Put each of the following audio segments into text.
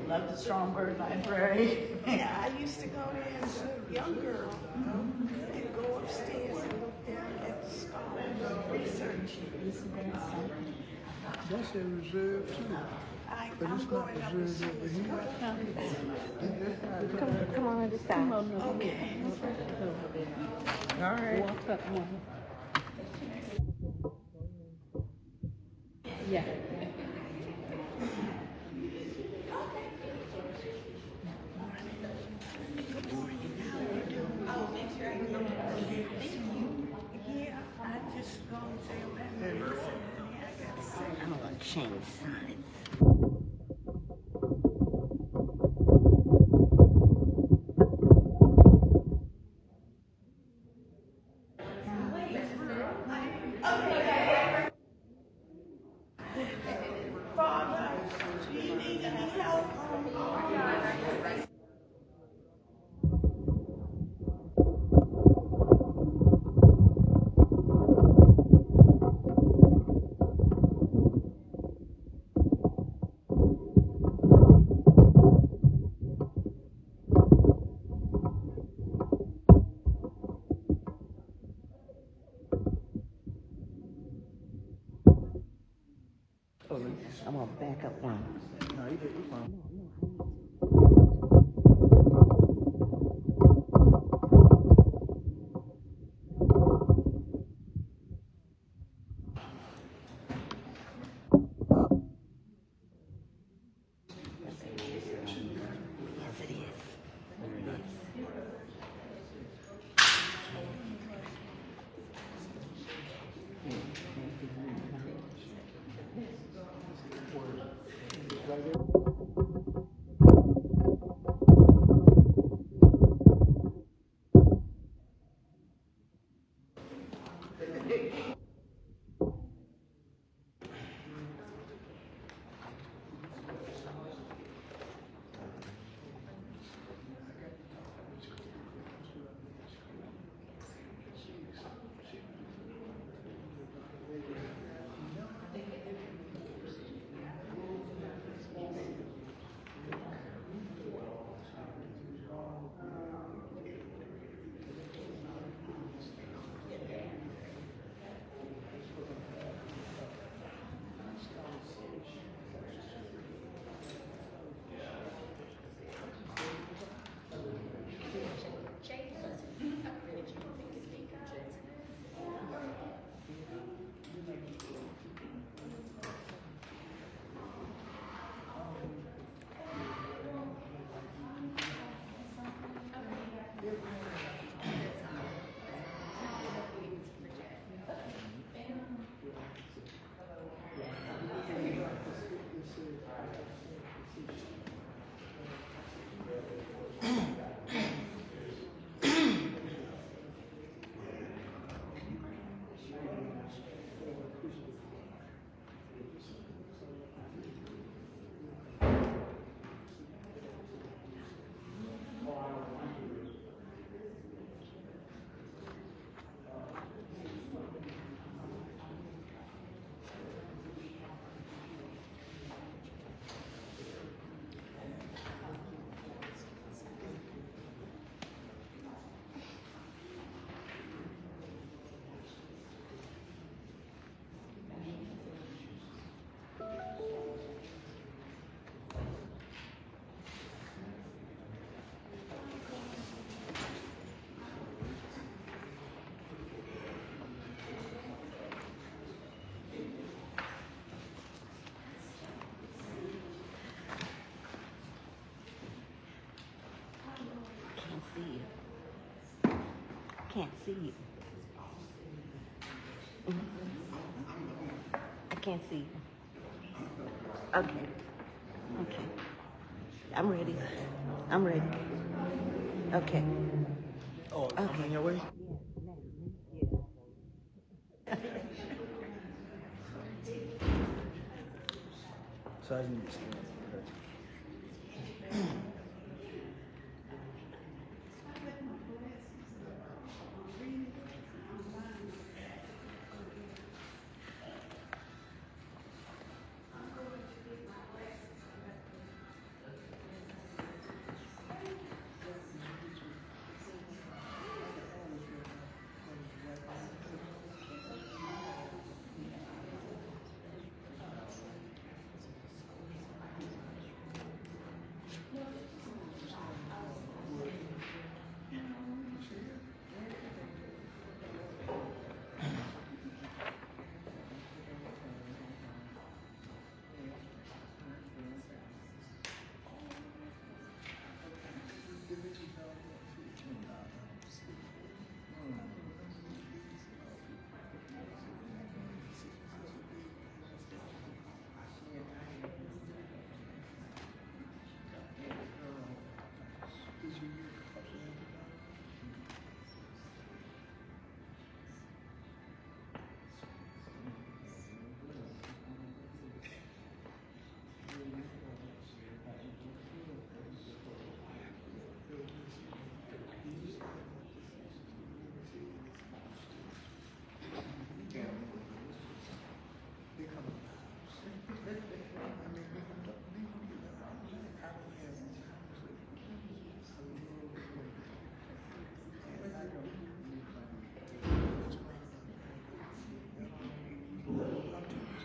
Love the Stromberg Library. Yeah, I used to go there as a young girl and go upstairs and look down at the scholars research. That's a reserve too. But I'm it's going not up reserved as soon over as here. Come on this side. Okay. All right. Walk up one. Yeah. Yeah, I just go and say, I'm gonna change sides. Father, do you need any help? I'm gonna back up one. No, you did. You fine. Yes, it is. Can't see you. I can't see you. Okay. Okay. I'm ready. I'm ready. Okay. Oh, I'm on your way? So I need to stand.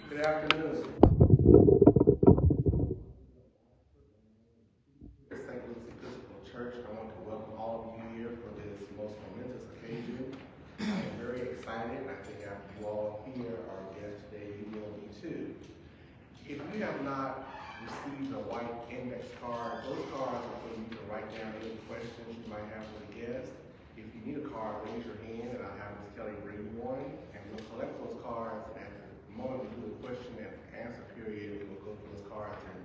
Good afternoon. St. Luke's Episcopal Church. I want to welcome all of you here for this most momentous occasion. I am very excited. I think after you all here are guests today, you will be too. If you have not received a white index card, those cards are for you to write down any questions you might have for the guest. If you need a card, raise your hand and I'll have Ms. Kelly bring you one. And we'll collect those cards at the moment we do the question and answer period. We will go through those cards and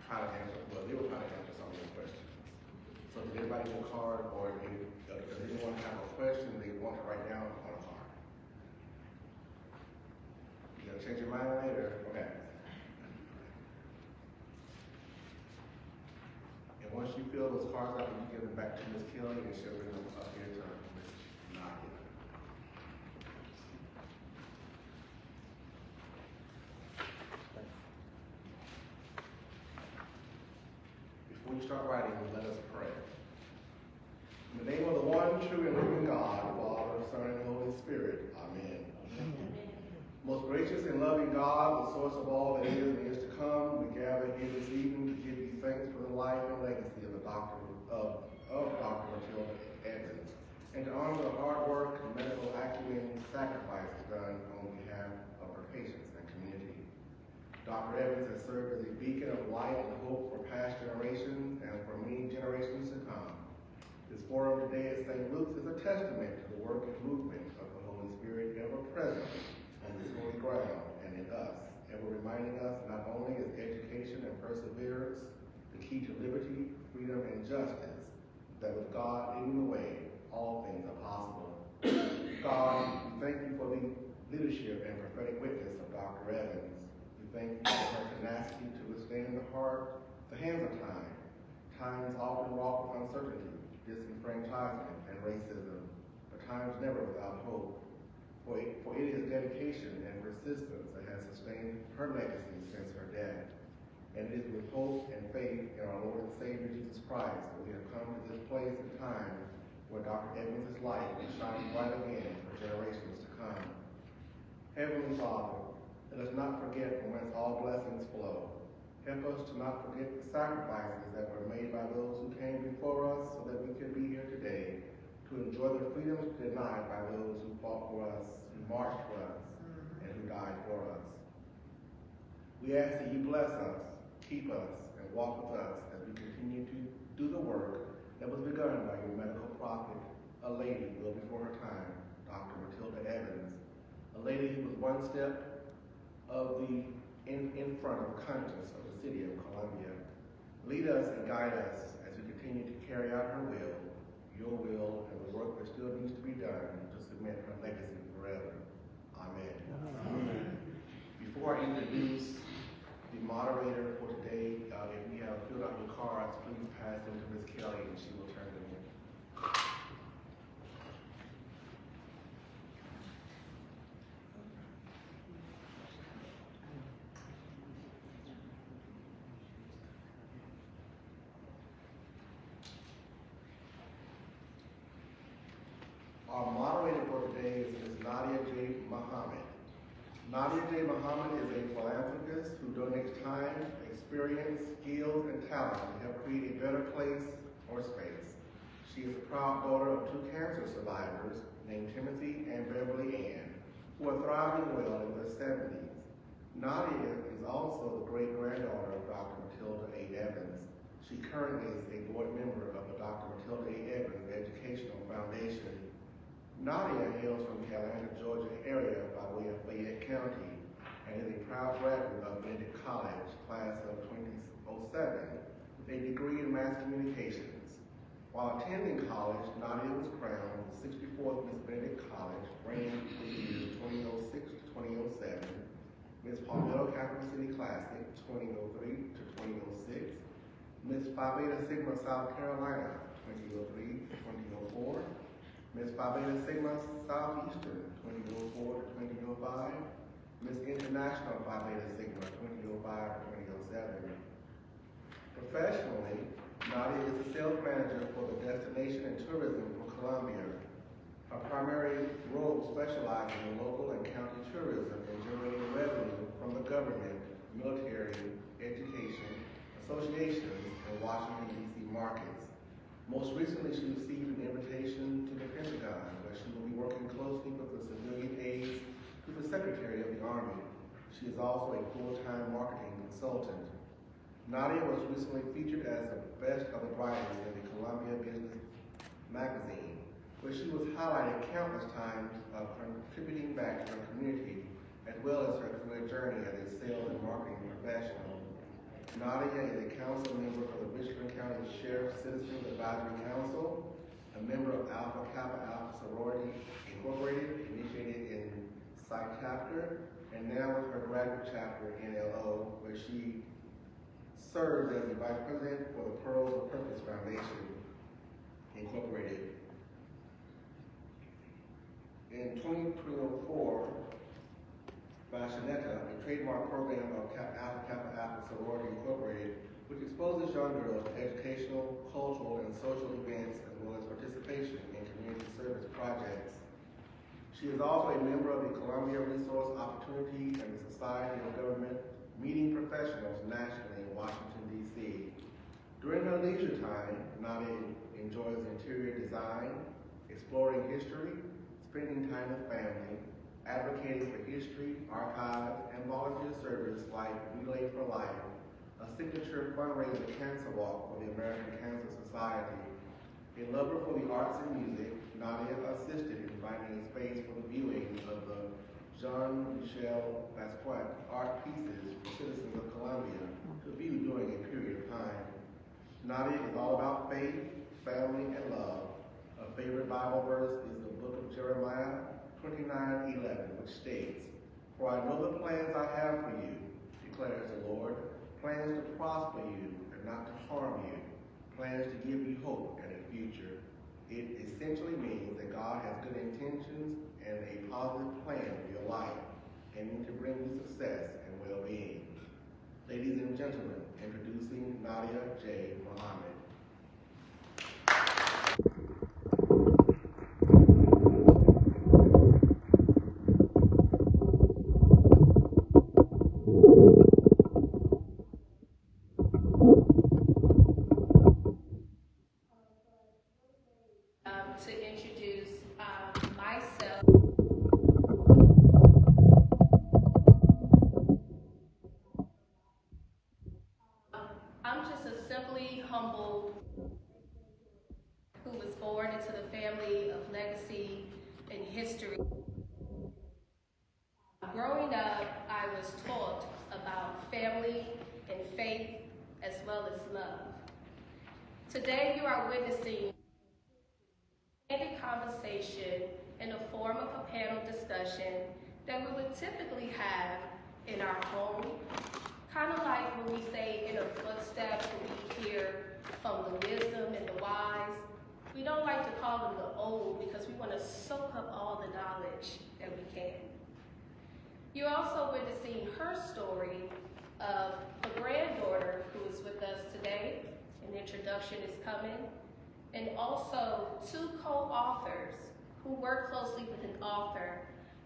try to answer, well, they will try to answer some of your questions. So does everybody have a card, or does anyone have a question they want to write down on a card? You gonna change your mind later? Okay. And once you fill those cards out, you give them back to Ms. Kelly and she'll bring them up here to Ms. Nadia. Before you start writing, let us pray. In the name of the one true and living God, Father, Son, and Holy Spirit. Amen. Most gracious and loving God, the source of all that is and is to come, we gather here this evening to give you thanks for the life and legacy of Dr. Matilda Evans, and to honor the hard work, medical acumen, and sacrifices done on behalf of her patients and community. Dr. Evans has served as a beacon of light and hope for past generations and for many generations to come. This forum today at St. Luke's is a testament to the work and movement of the Holy Spirit ever present on this holy ground and in us, ever reminding us not only is education and perseverance the key to liberty, freedom, and justice, that with God leading the way, all things are possible. God, we thank you for the leadership and prophetic witness of Dr. Evans. We thank you for her tenacity to withstand the hands of time. Times often wrought with uncertainty, disenfranchisement, and racism, but times never without hope. For it is dedication and persistence that has sustained her legacy since her death. And it is with hope and faith in our Lord and Savior Jesus Christ that we have come to this place and time where Dr. Evans' light will shine bright again for generations to come. Heavenly Father, let us not forget from whence all blessings flow. Help us to not forget the sacrifices that were made by those who came before us so that we could be here today to enjoy the freedoms denied by those who fought for us, who marched for us, and who died for us. We ask that you bless us, keep us, and walk with us as we continue to do the work that was begun by your medical prophet, a lady well before her time, Dr. Matilda Evans, a lady who was one step in front of the conscience of the city of Columbia. Lead us and guide us as we continue to carry out her will, your will, and the work that still needs to be done to cement her legacy forever. Amen. Amen. Before I introduce the moderator for today, if we have filled out your cards, please pass them to Ms. Kelly and she will turn them in. Our moderator for today is Ms. Nadia J. Muhammad. Nadia J. Muhammad is a philanthropist who donates time, experience, skills, and talent to help create a better place or space. She is a proud daughter of two cancer survivors named Timothy and Beverly Ann, who are thriving well in their 70s. Nadia is also the great-granddaughter of Dr. Matilda A. Evans. She currently is a board member of the Dr. Matilda A. Evans Educational Foundation. Nadia hails from the Atlanta, Georgia area by way of Fayette County and is a proud graduate of Benedict College, class of 2007, with a degree in mass communications. While attending college, Nadia was crowned the 64th Miss Benedict College, reigning the years 2006 to 2007, Miss Palmetto Capital City Classic 2003 to 2006, Miss Phi Beta Sigma South Carolina 2003 to 2004, Miss Phi Beta Sigma Southeastern 2004 to 2005, Miss International Phi Beta Sigma 2005 to 2007. Professionally, Nadia is the sales manager for the Destination and Tourism for Columbia. Her primary role specializes in local and county tourism and generating revenue from the government, military, education, associations, and Washington, D.C. markets. Most recently, she received an invitation to the Pentagon, where she will be working closely with the civilian aides to the Secretary of the Army. She is also a full-time marketing consultant. Nadia was recently featured as the best of the brightest in the Columbia Business magazine, where she was highlighted countless times of contributing back to her community, as well as her career journey as a sales and marketing professional. Nadia is a council member for the Richland County Sheriff Citizens Advisory Council, a member of Alpha Kappa Alpha Sorority Incorporated, initiated in Psi Chapter, and now with her graduate chapter in LO, where she served as the Vice President for the Pearls of Purpose Foundation Incorporated. In 2004, Bashanetta, a trademark program of Alpha Kappa Alpha Sorority Incorporated, which exposes young girls to educational, cultural, and social events, as well as participation in community service projects. She is also a member of the Columbia Resource Opportunity and the Society of Government Meeting Professionals nationally in Washington, D.C. During her leisure time, Nadia enjoys interior design, exploring history, spending time with family, advocating for history, archives, and volunteer service like Relay for Life, a signature fundraiser cancer walk for the American Cancer Society. A lover for the arts and music, Nadia assisted in finding a space for the viewing of the Jean-Michel Basquiat art pieces for citizens of Columbia to view during a period of time. Nadia is all about faith, family, and love. A favorite Bible verse is the book of Jeremiah 29:11, which states, "For I know the plans I have for you, declares the Lord, plans to prosper you and not to harm you, plans to give you hope and a future." It essentially means that God has good intentions and a positive plan for your life, aiming to bring you success and well-being. Ladies and gentlemen, introducing Nadia J. Muhammad. To introduce myself. I'm just a simply humble who was born into the family of legacy and history. Growing up, I was taught about family and faith as well as love. Today, you are witnessing a conversation in the form of a panel discussion that we would typically have in our home, kind of like when we say in our footsteps, when we hear from the wisdom and the wise. We don't like to call them the old because we want to soak up all the knowledge that we can. You're also witnessing her story of the granddaughter who is with us today. An introduction is coming. And also 2 co-authors who work closely with an author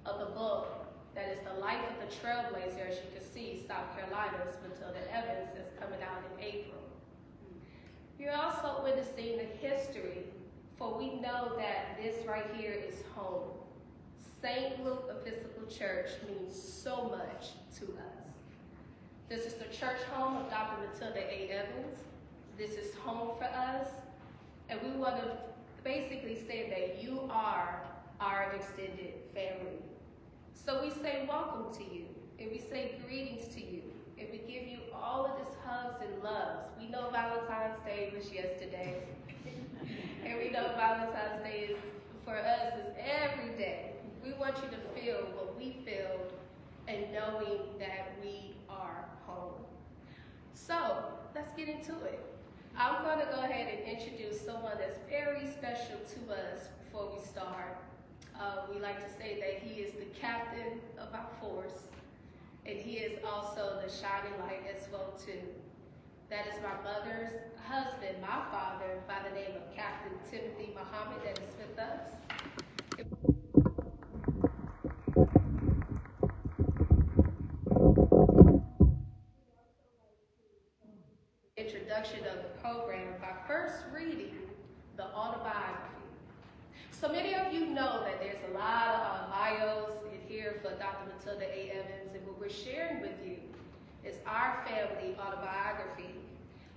of the book that is The Life of the Trailblazer, as you can see, South Carolina's Matilda Evans, that's coming out in April. You're also witnessing the history, for we know that this right here is home. St. Luke Episcopal Church means so much to us. This is the church home of Dr. Matilda A. Evans. This is home for us. And we want to basically say that you are our extended family. So we say welcome to you, and we say greetings to you, and we give you all of this hugs and loves. We know Valentine's Day was yesterday, and we know Valentine's Day is, for us is every day. We want you to feel what we feel and knowing that we are home. So let's get into it. I'm going to go ahead and introduce someone that's very special to us before we start. We like to say that he is the captain of our force, and he is also the shining light as well too. That is my mother's husband, my father, by the name of Captain Timothy Muhammad, that is with us. Introduction of the program by first reading the autobiography. So many of you know that there's a lot of bios in here for Dr. Matilda A. Evans, and what we're sharing with you is our family autobiography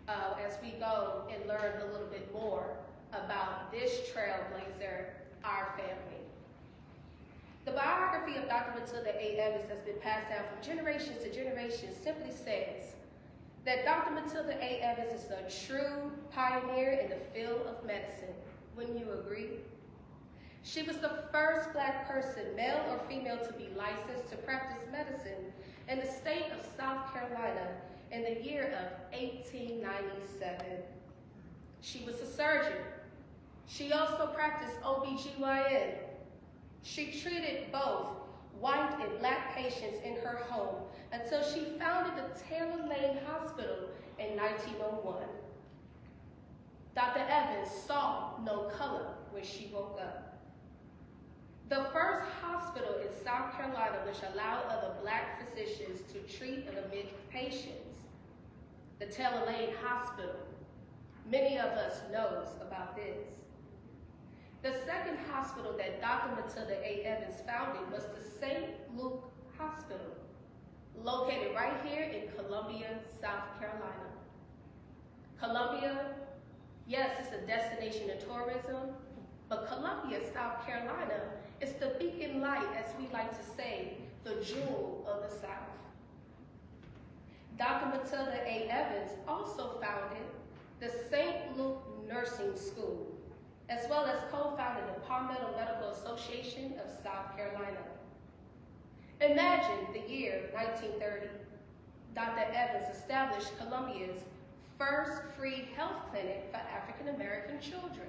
as we go and learn a little bit more about this trailblazer, our family. The biography of Dr. Matilda A. Evans has been passed down from generations to generations simply says that Dr. Matilda A. Evans is a true pioneer in the field of medicine. Wouldn't you agree? She was the first Black person, male or female, to be licensed to practice medicine in the state of South Carolina in the year of 1897. She was a surgeon. She also practiced OBGYN. She treated both white and Black patients in her home until she founded the Taylor Lane Hospital in 1901. Dr. Evans saw no color when she woke up. The first hospital in South Carolina which allowed other Black physicians to treat and admit patients, the Taylor Lane Hospital. Many of us knows about this. The second hospital that Dr. Matilda A. Evans founded was the St. Luke Hospital, located right here in Columbia, South Carolina. Columbia, yes, it's a destination of tourism, but Columbia, South Carolina is the beacon light, as we like to say, the jewel of the South. Dr. Matilda A. Evans also founded the St. Luke Nursing School, as well as co-founded the Palmetto Medical Association of South Carolina. Imagine the year 1930. Dr. Evans established Columbia's first free health clinic for African American children.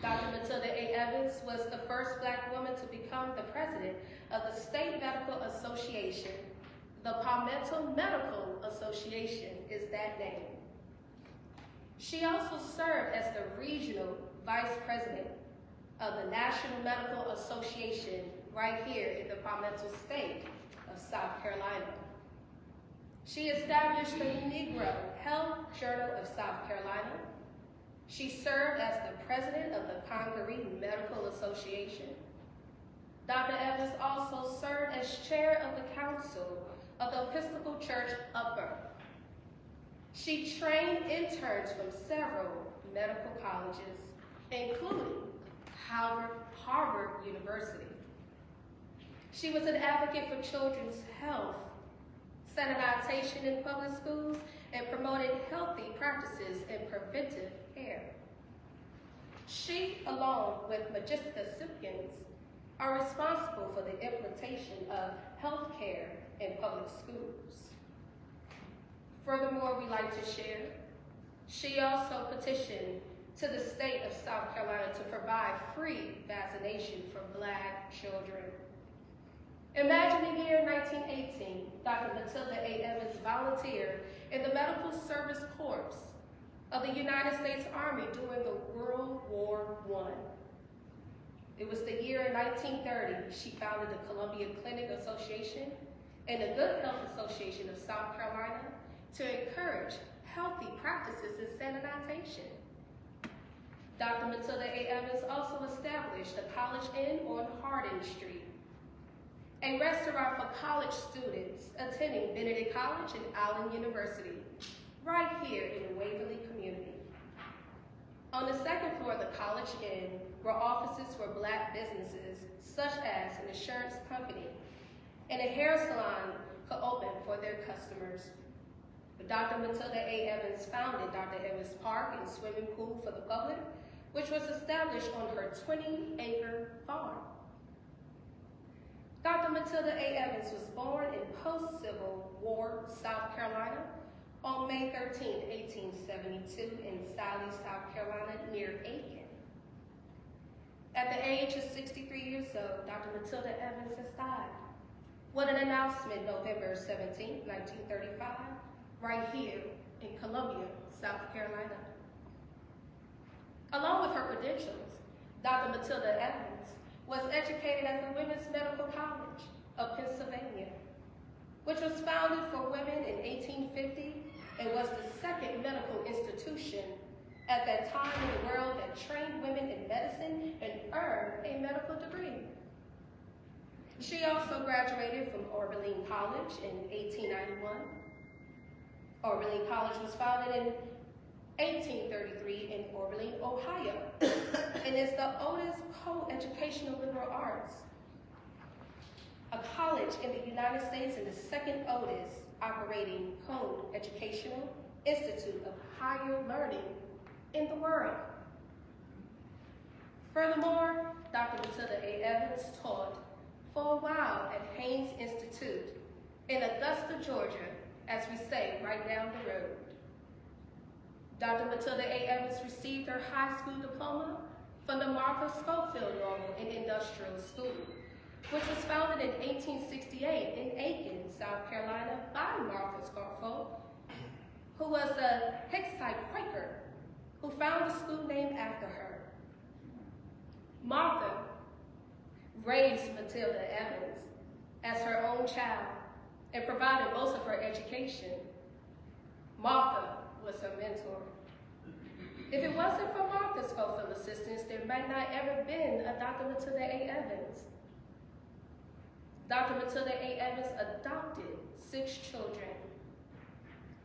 Dr. Matilda A. Evans was the first Black woman to become the president of the State Medical Association. The Palmetto Medical Association is that name. She also served as the regional vice president of the National Medical Association right here in the Palmetto state of South Carolina. She established the Negro Health Journal of South Carolina. She served as the president of the Congaree Medical Association. Dr. Evans also served as chair of the council of the Episcopal Church Upper. She trained interns from several medical colleges, including Harvard University. She was an advocate for children's health, sanitation in public schools, and promoted healthy practices in preventive care. She, along with Magister Simpkins, are responsible for the implementation of health care in public schools. Furthermore, we like to share, she also petitioned to the state of South Carolina to provide free vaccination for Black children. Imagine the year 1918, Dr. Matilda A. Evans volunteered in the Medical Service Corps of the United States Army during the World War I. It was the year 1930 she founded the Columbia Clinic Association and the Good Health Association of South Carolina to encourage healthy practices in sanitation. Dr. Matilda A. Evans also established the College Inn on Hardin Street, a restaurant for college students attending Benedict College and Allen University, right here in the Waverly community. On the second floor of the College Inn were offices for Black businesses, such as an insurance company, and a hair salon could open for their customers. But Dr. Matilda A. Evans founded Dr. Evans Park and swimming pool for the public, which was established on her 20-acre farm. Dr. Matilda A. Evans was born in post-Civil War South Carolina on May 13, 1872 in Sally, South Carolina, near Aiken. At the age of 63 years old, Dr. Matilda Evans has died. What an announcement, November 17, 1935, right here in Columbia, South Carolina. Along with her credentials, Dr. Matilda Evans was educated at the Women's Medical College of Pennsylvania, which was founded for women in 1850 and was the second medical institution at that time in the world that trained women in medicine and earned a medical degree. She also graduated from Oberlin College in 1891. Oberlin College was founded in 1833 in Oberlin, Ohio, and is the oldest co-educational liberal arts. A college in the United States and the second oldest operating co-educational institute of higher learning in the world. Furthermore, Dr. Matilda A. Evans taught for a while at Haynes Institute in Augusta, Georgia, as we say, right down the road. Dr. Matilda A. Evans received her high school diploma from the Martha Schofield Normal and Industrial School, which was founded in 1868 in Aiken, South Carolina by Martha Schofield, who was a Hicksite Quaker who found a school named after her. Martha raised Matilda Evans as her own child and provided most of her education. Martha was her mentor. If it wasn't for Martha Schofield's assistance, there might not ever been a Dr. Matilda A. Evans. Dr. Matilda A. Evans adopted 6 children: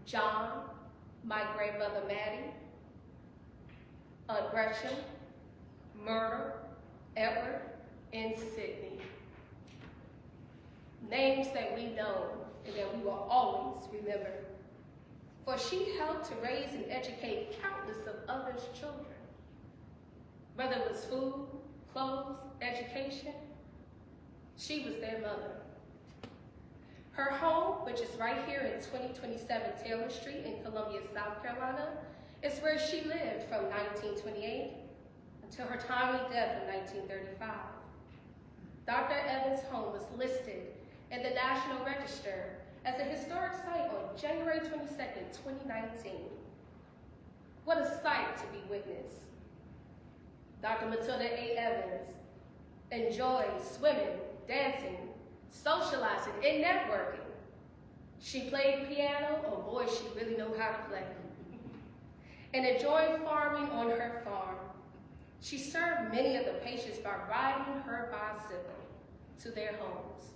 John, my grandmother Maddie, Aunt Gretchen, Myrtle, Edward, and Sydney. Names that we know and that we will always remember. For she helped to raise and educate countless of others' children. Whether it was food, clothes, education, she was their mother. Her home, which is right here in 2027 Taylor Street in Columbia, South Carolina, is where she lived from 1928 until her timely death in 1935. Dr. Evans' home was listed in the National Register as a historic site on January 22nd, 2019. What a sight to be witnessed. Dr. Matilda A. Evans enjoyed swimming, dancing, socializing, and networking. She played piano, oh boy, she really knew how to play, and enjoyed farming on her farm. She served many of the patients by riding her bicycle to their homes.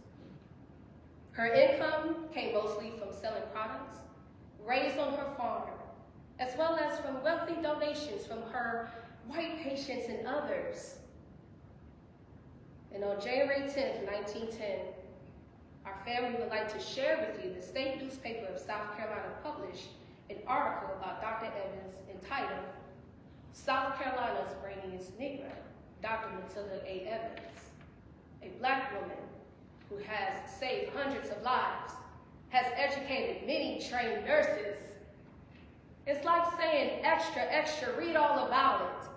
Her income came mostly from selling products raised on her farm, as well as from wealthy donations from her white patients and others. And on January 10th, 1910, our family would like to share with you the state newspaper of South Carolina published an article about Dr. Evans entitled, "South Carolina's Brainiest Negro, Dr. Matilda A. Evans, a black woman who has saved hundreds of lives, has educated many trained nurses." It's like saying, extra, extra, read all about it.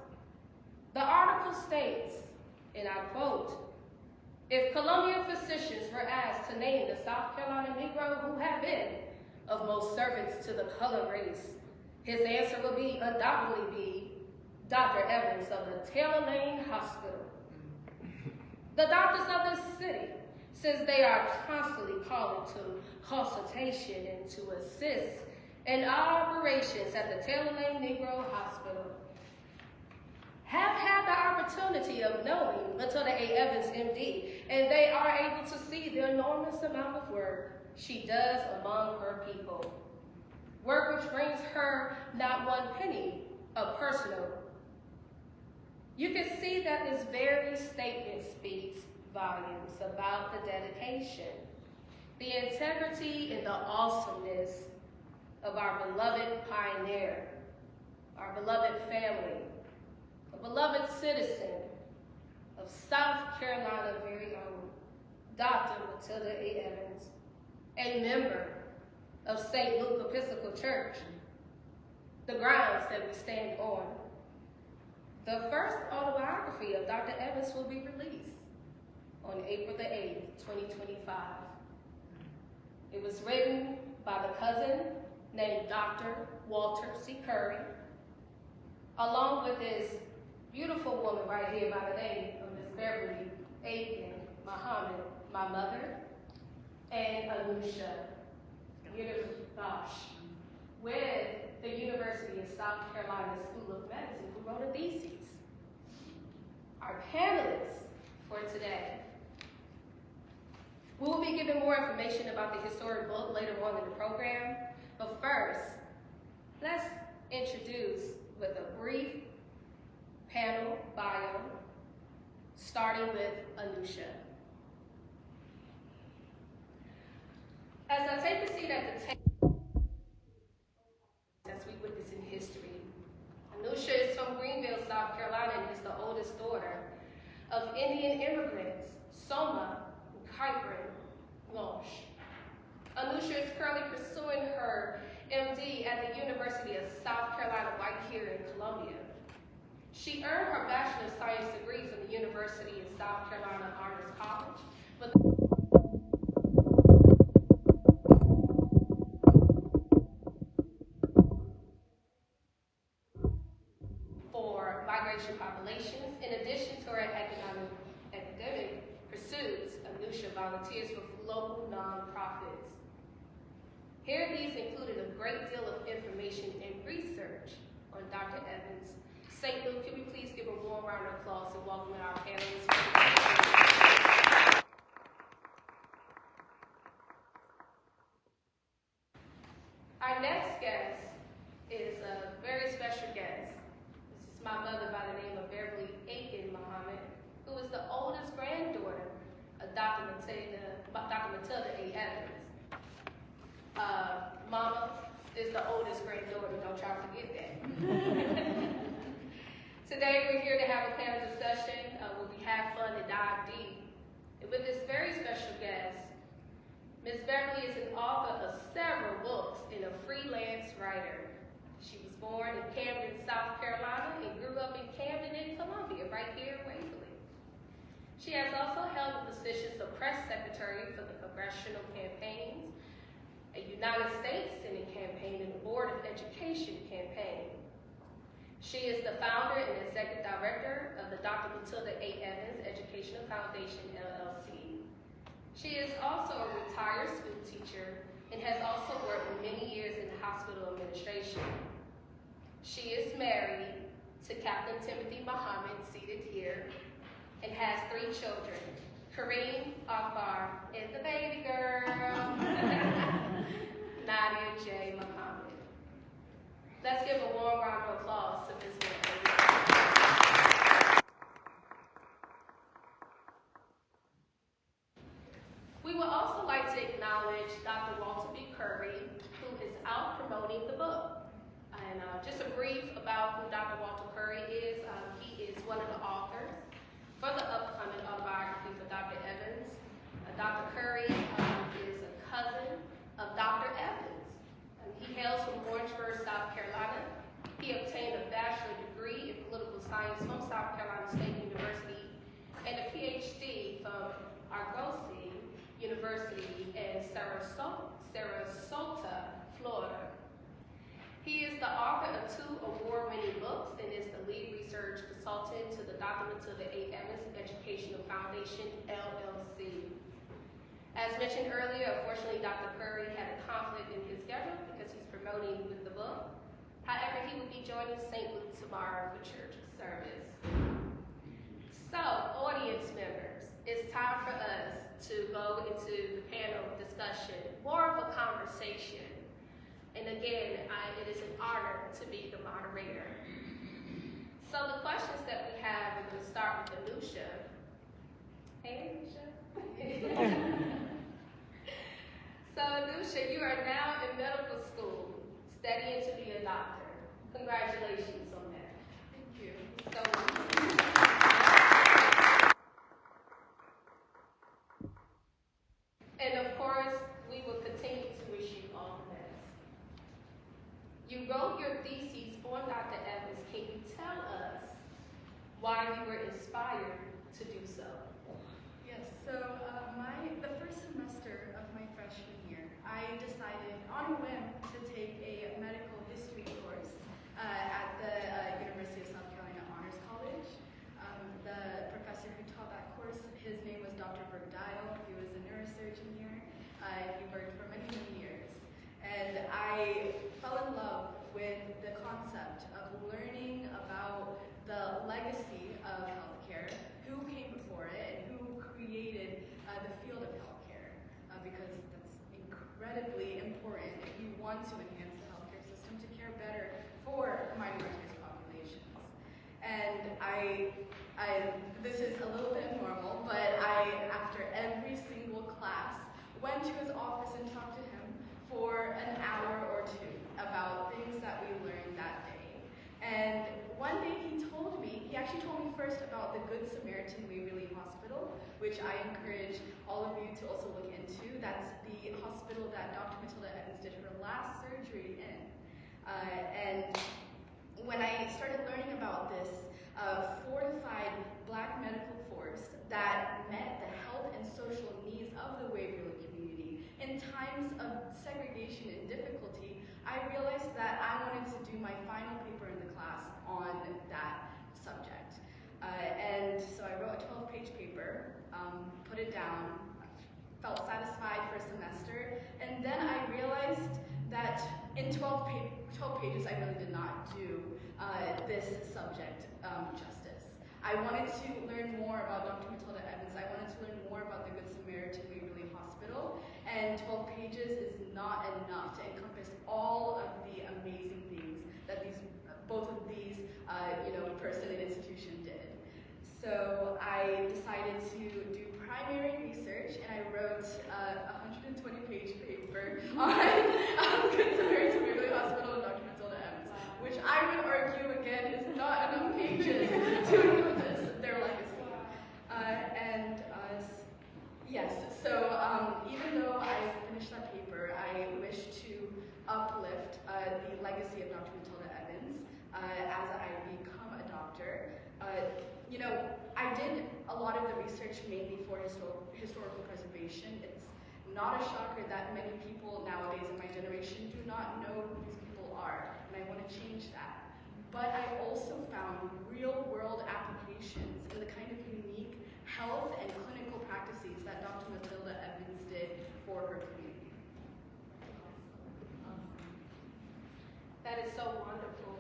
The article states, and I quote, "If Columbia physicians were asked to name the South Carolina Negro who had been of most service to the colored race, his answer would be undoubtedly be Dr. Evans of the Taylor Lane Hospital. The doctors of this city, since they are constantly calling to consultation and to assist in our operations at the Taylor Lane Negro Hospital, have had the opportunity of knowing Matilda A. Evans, MD, and they are able to see the enormous amount of work she does among her people. Work which brings her not one penny of personal. You can see that this very statement speaks volumes about the dedication, the integrity, and the awesomeness of our beloved pioneer, our beloved family, a beloved citizen of South Carolina, very own Dr. Matilda A. Evans, a member of St. Luke Episcopal Church, the grounds that we stand on. The first autobiography of Dr. Evans will be released on April the 8th, 2025. It was written by the cousin named Dr. Walter C. Curry, along with his beautiful woman right here by the name of Miss Beverly Aiken Muhammad, my mother, and Anusha with the University of South Carolina School of Medicine, who wrote a thesis. Our panelists for today. We will be giving more information about the historic book later on in the program, but first, let's introduce with a brief panel bio, starting with Anusha. As I take a seat at the table, as we witness in history, Anusha is from Greenville, South Carolina, and is the oldest daughter of Indian immigrants, Soma and Kyron Walsh. Anusha is currently pursuing her MD at the University of South Carolina right here in Columbia. She earned her Bachelor of Science degree from the University of South Carolina Honors College, but for migration populations. In addition to her academic pursuits, Anusha volunteers with local nonprofits. Here, these included a great deal of information and research on Dr. Evans. St. Luke, can we please give a warm round of applause and welcome our panelists. Our next guest is a very special guest. This is my mother by the name of Beverly Aiken Muhammad, who is the oldest granddaughter of Dr. Matilda A. Evans. Mama is the oldest granddaughter, don't y'all forget that. Today we're here to have a panel discussion where we have fun and dive deep. And with this very special guest, Ms. Beverly is an author of several books and a freelance writer. She was born in Camden, South Carolina, and grew up in Camden and Columbia, right here in Waverly. She has also held the positions of press secretary for the congressional campaigns, a United States Senate campaign, and the Board of Education campaign. She is the founder and executive director of the Dr. Matilda A. Evans Educational Foundation, LLC. She is also a retired school teacher and has also worked for many years in hospital administration. She is married to Captain Timothy Muhammad, seated here, and has 3 children, Kareem, Akbar, and the baby girl, Nadia J. Muhammad. Let's give a warm round of applause to Ms. Beverly. We would also like to acknowledge Dr. Walter B. Curry, who is out promoting the book. And just a brief about who Dr. Walter Curry is. He is one of the authors for the upcoming autobiography for Dr. Evans. Dr. Curry is a cousin of Dr. Evans. He hails from Orangeburg, South Carolina. He obtained a bachelor's degree in political science from South Carolina State University and a PhD from Argosy University in Sarasota, Florida. He is the author of 2 award-winning books and is the lead research consultant to the Dr. Matilda A. Evans Educational Foundation, LLC. As mentioned earlier, unfortunately, Dr. Curry had a conflict in his schedule because he's promoting with the book. However, he will be joining St. Luke tomorrow for church service. So, audience members, it's time for us to go into the panel discussion, more of a conversation. And again, it is an honor to be the moderator. So the questions that we have, we're going to start with Anusha. Hey, Anusha. So Anusha, you are now in medical school, studying to be a doctor. Congratulations on that. Thank you. So, You wrote your thesis on Dr. Evans. Can you tell us why you were inspired to do so? Yes, so the first semester of my freshman year, I decided on a whim to take a medical history course at the University of South Carolina Honors College. The professor who taught that course, his name was Dr. Dial. He was a neurosurgeon here. He worked for many, many years. And I fell in love with the concept of learning about the legacy of healthcare, who came before it, and who created the field of healthcare, because that's incredibly important if you want to enhance the healthcare system to care better for minoritized populations. And this is a little bit normal, but after every single class, went to his office and talked to him for an hour or two about things that we learned that day. And one day he actually told me first about the Good Samaritan Waverly Hospital, which I encourage all of you to also look into. That's the hospital that Dr. Matilda Evans did her last surgery in. And when I started learning about this fortified Black medical force that met the health and social needs of the Waverly community in times of segregation and difficulty, I realized that I wanted to do my final paper in the class on that subject. And so I wrote a 12-page paper, put it down, felt satisfied for a semester, and then I realized that in 12 pages I really did not do this subject justice. I wanted to learn more about Dr. Matilda Evans. I wanted to learn more about the Good Samaritan Waverly Hospital, and 12 pages is not enough to encompass all of the amazing things that both of these person and institution did. So I decided to do primary research, and I wrote a 120-page paper on Good Samaritan Waverly Hospital and Dr. Matilda Evans, which I would argue again is not enough pages to encompass their legacy. Yes, so even though I finished that paper, I wish to uplift the legacy of Dr. Matilda Evans as I become a doctor. I did a lot of the research mainly for historical preservation. It's not a shocker that many people nowadays in my generation do not know who these people are, and I want to change that. But I also found real-world applications in the kind of unique health and clinical practices that Dr. Matilda Evans did for her community. That is so wonderful.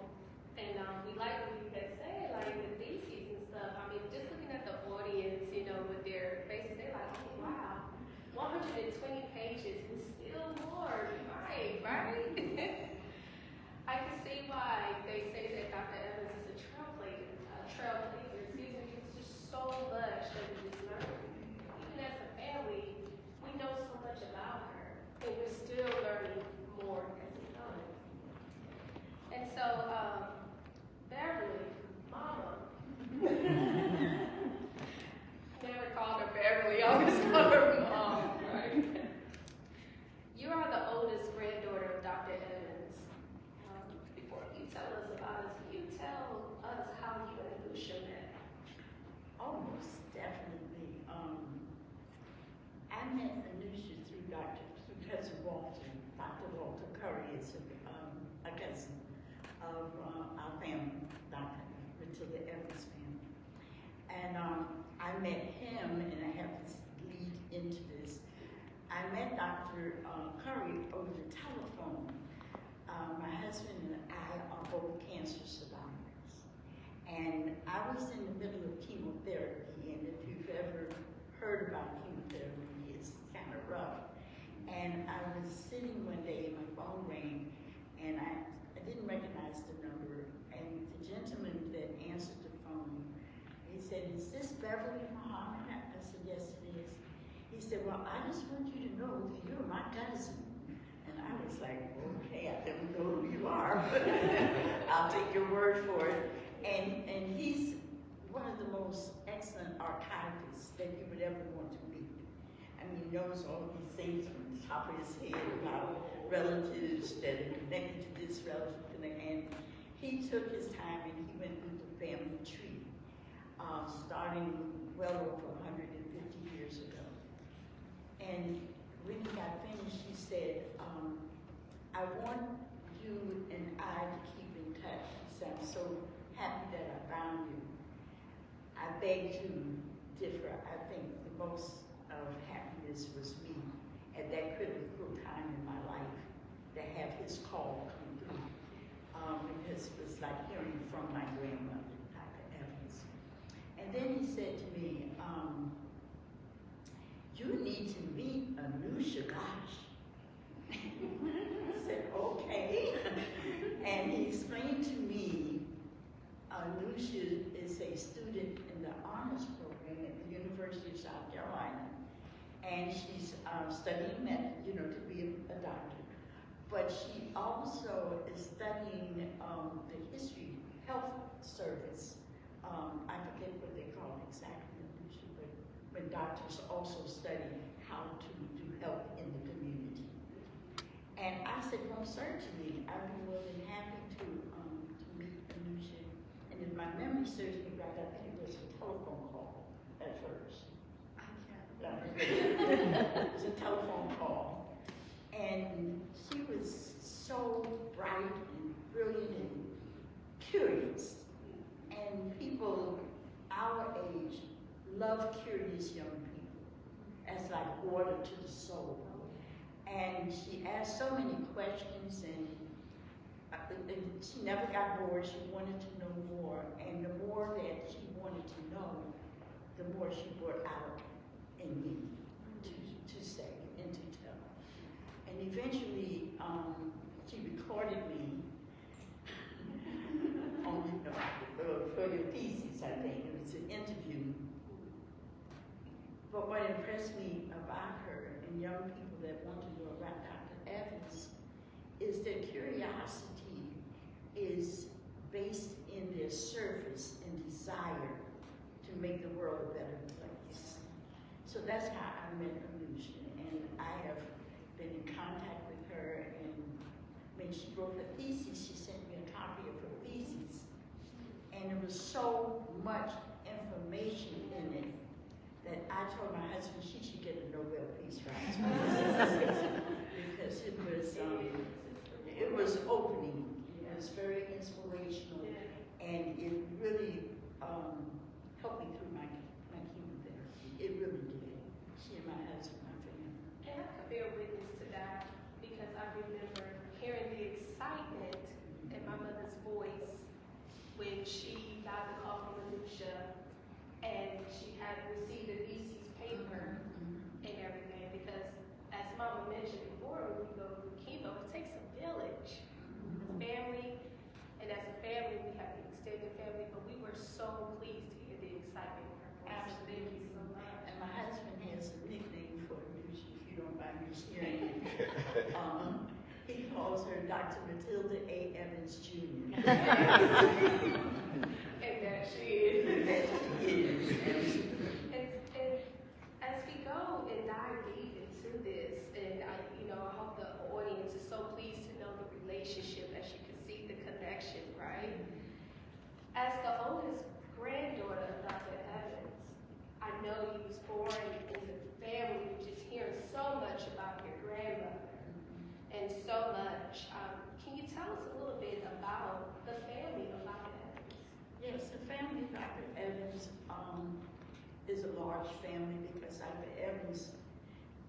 And we like what you guys say, like the theses and stuff. I mean, just looking at the audience, with their faces, they're like, oh, wow, 120 pages and still more. Right? I can see why they say that Dr. Evans is a trailblazer, It's just so much that we just learned. Even as a family, we know so much about her, and we're still learning more as we go. And so, Beverly, Mama, never called her Beverly, I always called her Mom, right? You are the oldest granddaughter of Dr. Evans. Before you tell us about it, can you tell us how you and Lucia met? Oh, most definitely. I met Anusia through cousin Walter. Dr. Walter Curry is a cousin of our family, Dr. Matilda Evans' family. And I met him, and I have to lead into this. I met Dr. Curry over the telephone. My husband and I are both cancer survivors. And I was in the middle of chemotherapy, and if you've ever heard about chemotherapy, it's kind of rough. And I was sitting one day, and my phone rang, and I didn't recognize the number, and the gentleman that answered the phone, he said, "Is this Beverly Muhammad?" I said, "Yes, it is." He said, "Well, I just want you to know that you're my cousin." And I was like, "Okay, I don't know who you are, but I'll take your word for it." And he's one of the most excellent archivists that you would ever want to meet. I mean, he knows all these things from the top of his head about relatives that are connected to this relative, and he took his time and he went through the family tree, starting well over 150 years ago. And when he got finished, he said, I want you and I to keep in touch. He said, I'm so happy that I found you. I beg to differ. I think the most of happiness was me at that critical time in my life to have his call come through. Because it was like hearing from my grandmother, Dr. Evans. And then he said to me, you need to meet Anusha Gosh. I said, okay. And he explained to me, Anusha is a student in the honors program at the University of South Carolina. And she's studying to be a doctor. But she also is studying the history health service. I forget what they call it exactly, but when doctors also study how to do health in the community. And I said, well, certainly, I'd be more than happy to meet Anusha. And if my memory serves me right, I think it was a telephone call at first. I can't. It was a telephone call. And she was so bright and brilliant and curious. And people our age love curious young people. That's like water to the soul. And she asked so many questions, and she never got bored. She wanted to know more. And the more that she wanted to know, the more she brought out in me to say and to tell. And eventually, she recorded me for your thesis, I think. It was an interview. But what impressed me about her and young people that want to know about Dr. Evans is that curiosity is based in their service and desire to make the world a better place. So that's how I met Anusha, and I have been in contact with her, and when she wrote her thesis, she sent me a copy of her thesis, and there was so much information in it that I told my husband she should get a Nobel Peace Prize because it was opening, it was very inspirational, and it really helped me through my chemotherapy. It really did. She and my husband, my family. And I could bear witness to that because I remember hearing the excitement in my mother's voice when she got the call from Anusha and she had received a thesis paper and everything, because as Mama mentioned before, when we go through chemo, it takes a village, the family, and as a family, we have the extended family, but we were so pleased to hear the excitement in her voice. So thank you so much. And my husband has a nickname for Anusha, if you don't mind me sharing it. He calls her Dr. Matilda A. Evans Jr. And that she is. That she is. And as we go and dive deep into this, and I hope the audience is so pleased to know the relationship, as you can see the connection, right? As the oldest granddaughter of Dr. Evans, I know you was born in the family, just hearing so much about your grandmother and so much. Can you tell us a little bit about the family of Dr. Evans? Yes, the family of Dr. Evans is a large family because Dr. Evans,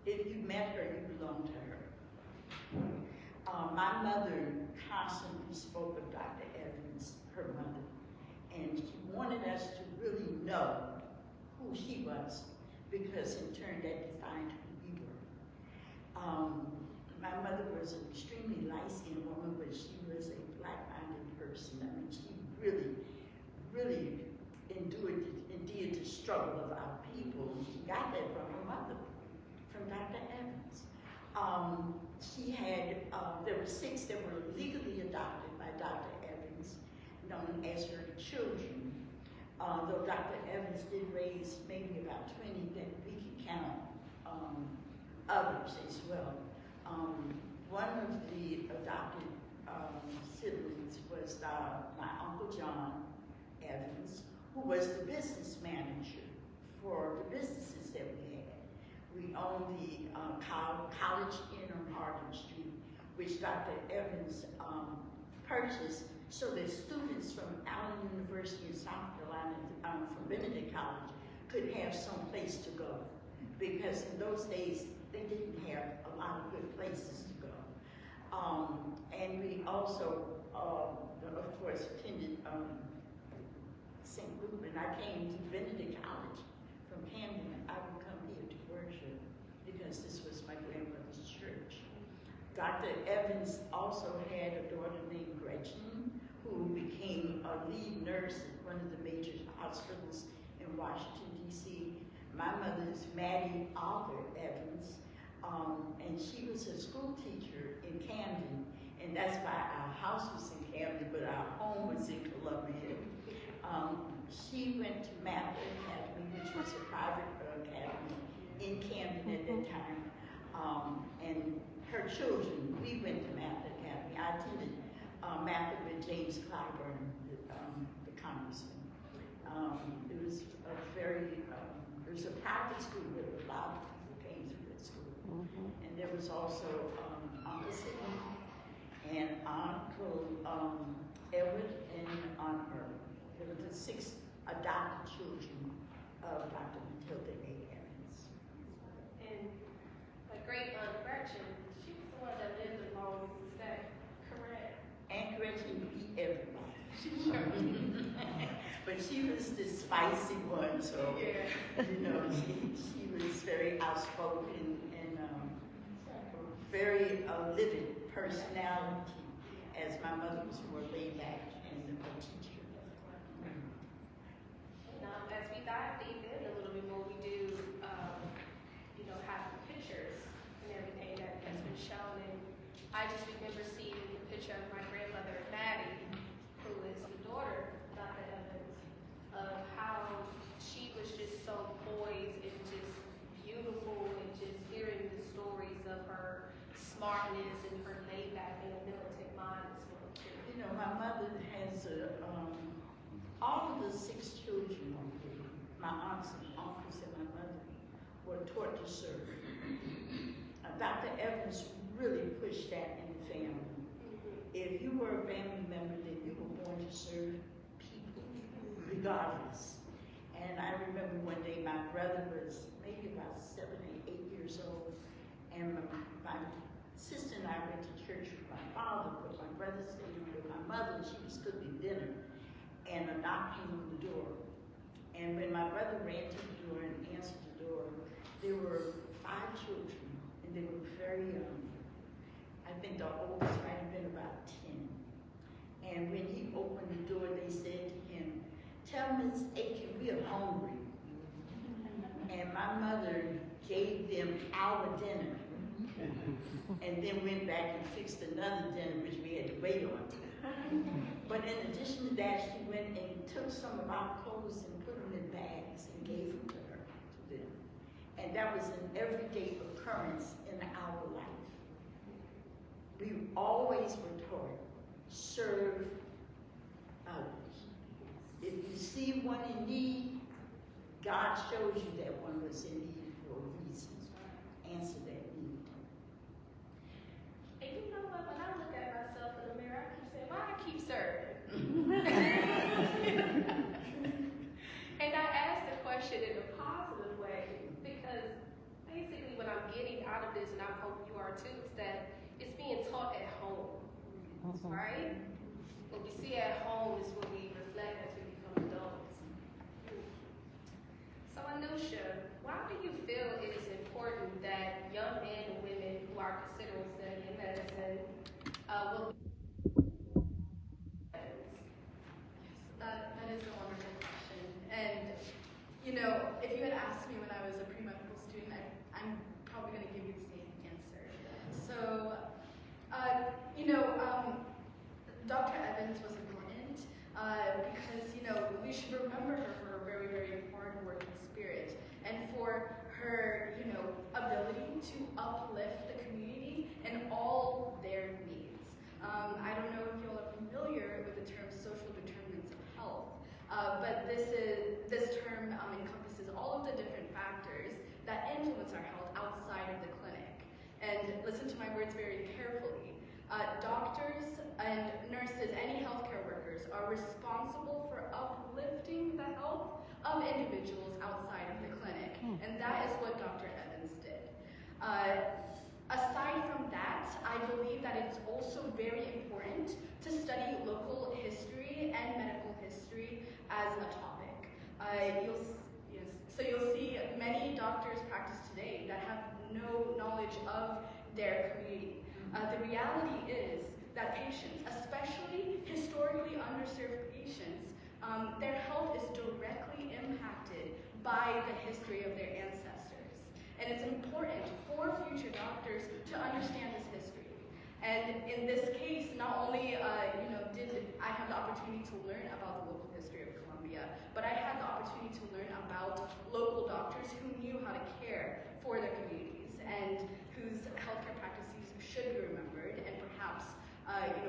if you met her, you belong to her. My mother constantly spoke of Dr. Evans, her mother, and she wanted us to really know who she was because in turn that defined who we were. My mother was an extremely light-skinned woman, but she was a black-minded person. I mean, she really endured the struggle of our people. She got that from her mother, from Dr. Evans. She had, there were 6 that were legally adopted by Dr. Evans, known as her children. Though Dr. Evans did raise maybe about 20 that we can count others as well. one of the adopted siblings was my Uncle John Evans, who was the business manager for the businesses that we had. We owned the College Inn on Hardin Street, which Dr. Evans purchased so that students from Allen University in South Carolina, from Benedict College, could have some place to go. Because in those days, they didn't have a lot of good places to go. And we also, of course, attended St. Reuben. I came to Benedict College from Camden. I would come here to worship because this was my grandmother's church. Dr. Evans also had a daughter named Gretchen, who became a lead nurse at one of the major hospitals in Washington, D.C. My mother is Maddie Alder Evans, and she was a school teacher in Camden, and that's why our house was in Camden, but our home was in Columbia. She went to Matilda Academy, which was a private academy in Camden at that time, and her children, we went to Matilda Academy. I attended Matilda with James Clyburn, the congressman. It was a very, it was a private school where a lot of people came through that school. And there was also Uncle Sidney and Uncle Edward and Aunt Earl. There were the 6 adopted children of Dr. Matilda A. Evans. And my great aunt Gretchen, she was the one that lived in Long, is that correct? Aunt Gretchen beat everybody. But she was the spicy one, so you know, she was very outspoken and very livid personality, as my mother was more laid back and a teacher. As we dive deep in a little bit more, we do, have the pictures and everything that has been shown. And I just remember seeing the picture of my grandmother, Maddie, who is the daughter of Dr. Evans, of how she was just so poised and just beautiful, and just hearing the stories of her smartness and her laid back and militant mind as well. You know, my mother has all of the 6 children, my aunts and uncles and my mother, were taught to serve. Dr. Evans really pushed that in the family. If you were a family member, then you were born to serve people, regardless. And I remember one day my brother was maybe about 7 or 8 years old, and my sister and I went to church with my father, but my brother stayed with my mother, and she was cooking dinner, and a knock came on the door. And when my brother ran to the door and answered the door, there were 5 children, and they were very young. I think the oldest might have been about 10. And when he opened the door, they said to him, "Tell Miss Aiken we are hungry." And my mother gave them our dinner, and then went back and fixed another dinner, which we had to wait on. But in addition to that, she went and took some of our clothes and put them in bags and gave them to them. And that was an everyday occurrence in our life. We always were taught, serve others. If you see one in need, God shows you that one was in need for a reason. Answer that need. And you know what? When I look at myself in the mirror, I keep saying, "Why I keep serving?" And I ask the question in a positive way, because basically what I'm getting out of this, and I hope you are too, is that it's being taught at home, right? What we see at home is what we reflect as we become adults. So Anusha, why do you feel it is important that young men and women who are considering studying medicine will That is a wonderful question. And, if you had asked me when I was a pre-medical student, I'm probably going to give you the same answer. So, Dr. Evans was important because, we should remember her for her very, very hard-working spirit and for her, ability to uplift the community in all my words very carefully. Doctors and nurses, any healthcare workers, are responsible for uplifting the health of individuals outside of the clinic, and that is what Dr. Evans did. Aside from that, I believe that it's also very important to study local history and medical history as a topic. So you'll see many doctors practice today that have no knowledge of their community. The reality is that patients, especially historically underserved patients, their health is directly impacted by the history of their ancestors. And it's important for future doctors to understand this history. And in this case, not only did I have the opportunity to learn about the local history of Colombia, but I had the opportunity to learn about local doctors who knew how to care for their communities and whose healthcare practices should be remembered and perhaps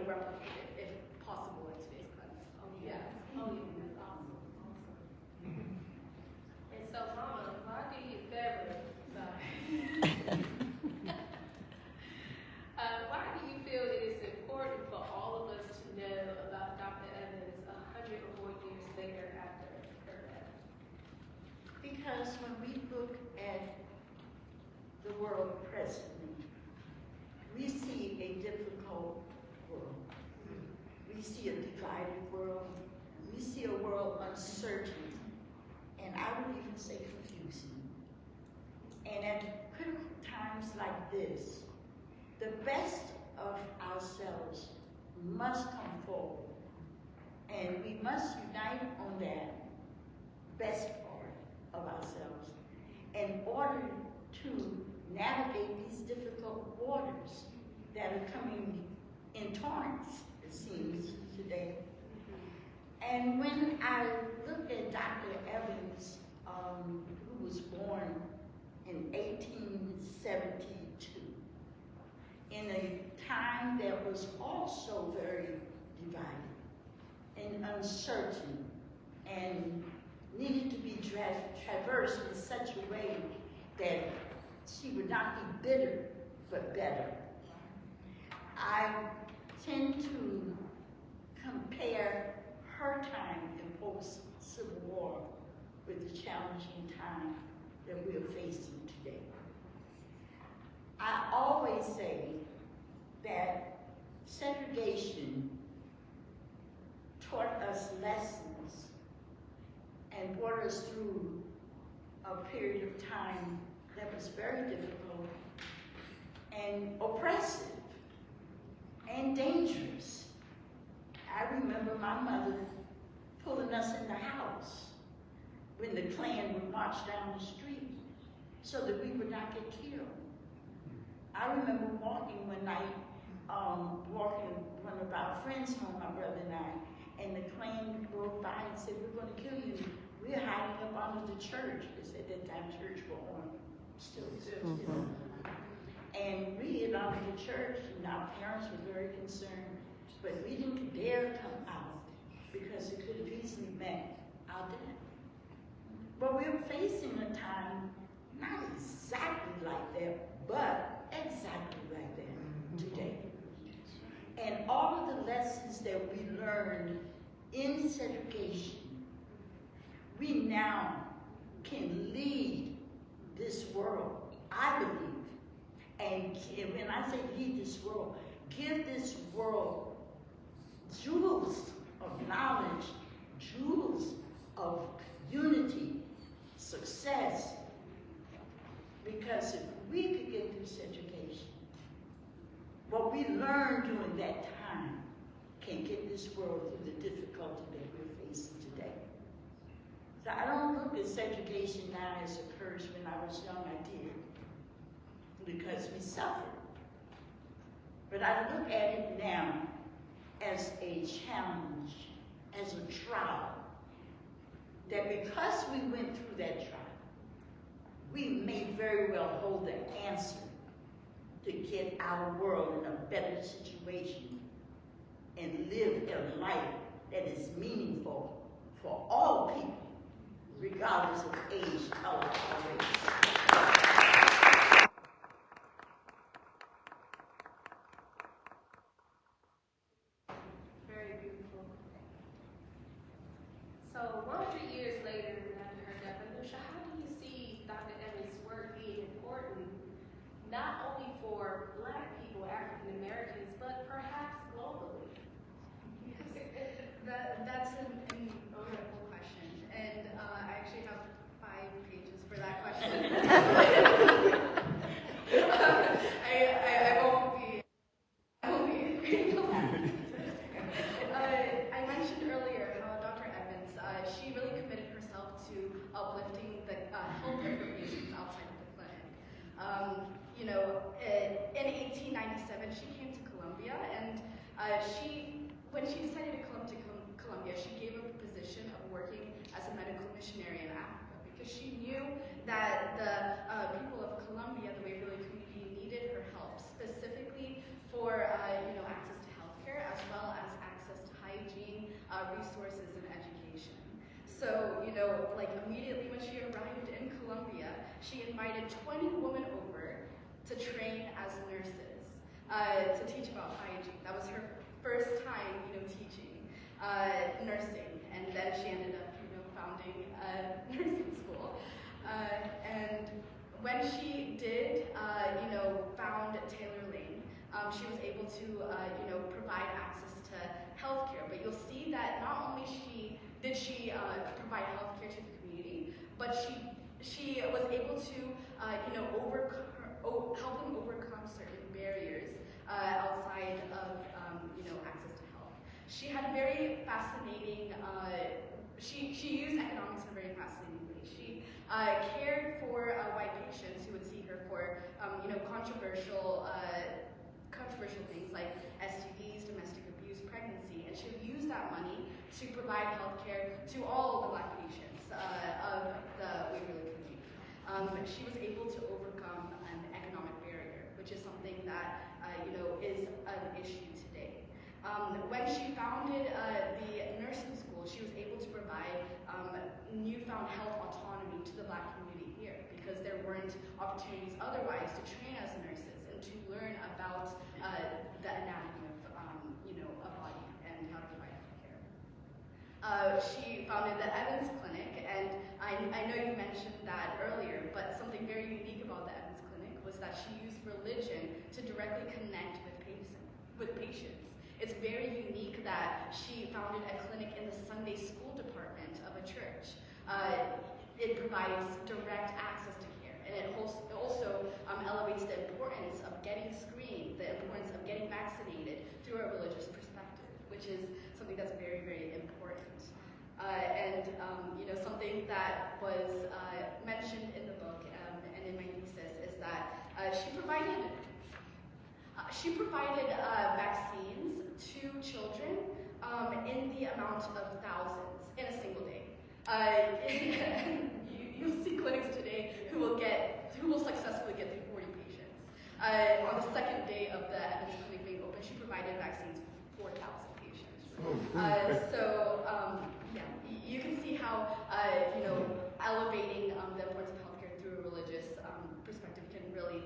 replicated if possible in today's clinics. Yeah. Oh, yeah, that's awesome. And so, Mama, why do you why do you feel it is important for all of us to know about Dr. Evans 100 or more years later after her death? Because when we look at the world presently, we see a difficult world. We see a divided world. We see a world uncertain, and I would even say confusing. And at critical times like this, the best of ourselves must come forward, and we must unite on that best part of ourselves in order to navigate these difficult waters that are coming in torrents, it seems, today. And when I look at Dr. Evans, who was born in 1872, in a time that was also very divided and uncertain and needed to be traversed in such a way that she would not be bitter, but better. I tend to compare her time in post-Civil War with the challenging time that we are facing today. I always say that segregation taught us lessons and brought us through a period of time that was very difficult and oppressive and dangerous. I remember my mother pulling us in the house when the Klan would march down the street so that we would not get killed. I remember walking one night, walking one of our friends home, my brother and I, and the Klan drove by and said, "We're going to kill you. We're hiding up under the church," because at that time church were on, still exists. And we had under the church, and our parents were very concerned, but we didn't dare come out because it could have easily meant our death. But we were facing a time not exactly like that, but exactly like that today. And all of the lessons that we learned in segregation, we now can lead this world, I believe. And when I say lead this world, give this world jewels of knowledge, jewels of unity, success. Because if we could get through education, what we learned during that time can get this world through the difficulty that we're facing today. So I don't look at segregation now as a curse. When I was young, I did, because we suffered. But I look at it now as a challenge, as a trial, that because we went through that trial, we may very well hold the answer to get our world in a better situation and live a life that is meaningful for all people, regardless of age, color, or race. So 100 years later, after her death, Anusha, how do you see Dr. Evans' work being important, not only for Black people, African Americans, but perhaps globally? That's a wonderful question, and I actually have 5 pages for that question. I won't be reading a lot. I mentioned earlier how Dr. Evans, she really committed herself to uplifting the health of her patients outside of the clinic. In 1897, she came to Columbia, and when she decided to come to Columbia, she gave up the position of working as a medical missionary in Africa because she knew that the people of Columbia, the Waverly community, needed her help, specifically for access to healthcare as well as access to hygiene, resources, and education. So, immediately when she arrived in Columbia, she invited 20 women over to train as nurses, to teach about hygiene. That was her first time, teaching nursing, and then she ended up, founding a nursing school. And when she did, found Taylor Lane, she was able to, provide access to healthcare. But you'll see that not only did she provide healthcare to the community, but she was able to, help them overcome certain barriers outside of, access to health. She had a very fascinating, she used economics in a very fascinating way. She cared for white patients who would see her for, controversial things like STDs, domestic abuse, pregnancy, and she would use that money to provide health care to all the Black patients of the Waverly community. She was able to overcome an economic barrier, which is something that, is an issue today. When she founded the nursing school, she was able to provide newfound health autonomy to the Black community here because there weren't opportunities otherwise to train as nurses and to learn about the anatomy of a body and how to provide health care. She founded the Evans Clinic, and I know you mentioned that earlier, but something very unique about the Evans Clinic was that she used religion to directly connect with patients. It's very unique that she founded a clinic in the Sunday school department of a church. It provides direct access to care, and it also elevates the importance of getting screened, the importance of getting vaccinated through a religious perspective, which is something that's very, very important. Something that was mentioned in the book and in my thesis is that she provided vaccines to children in the amount of thousands in a single day. You'll see clinics today who will successfully get through 40 patients. On the second day of the Evans Clinic being open, she provided vaccines for 4,000 patients. You can see how elevating the importance of healthcare through a religious perspective can really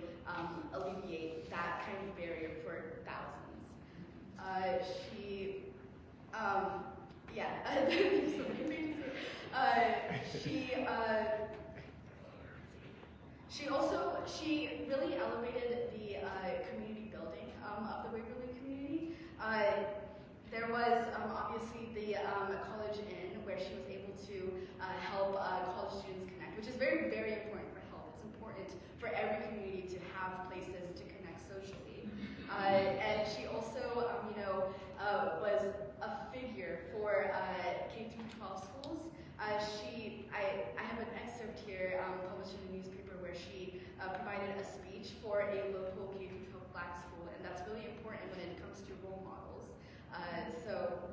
alleviate that kind of barrier for thousands. There's so many pages here. She really elevated the community building of the Waverly community. There was obviously the College Inn, where she was able to help college students connect, which is very, very important for health. It's important for every community to have places to connect socially. And she also, was a figure for K-12 schools. I have an excerpt here published in a newspaper where she provided a speech for a local K-12 Black school, and that's really important when it comes to role models.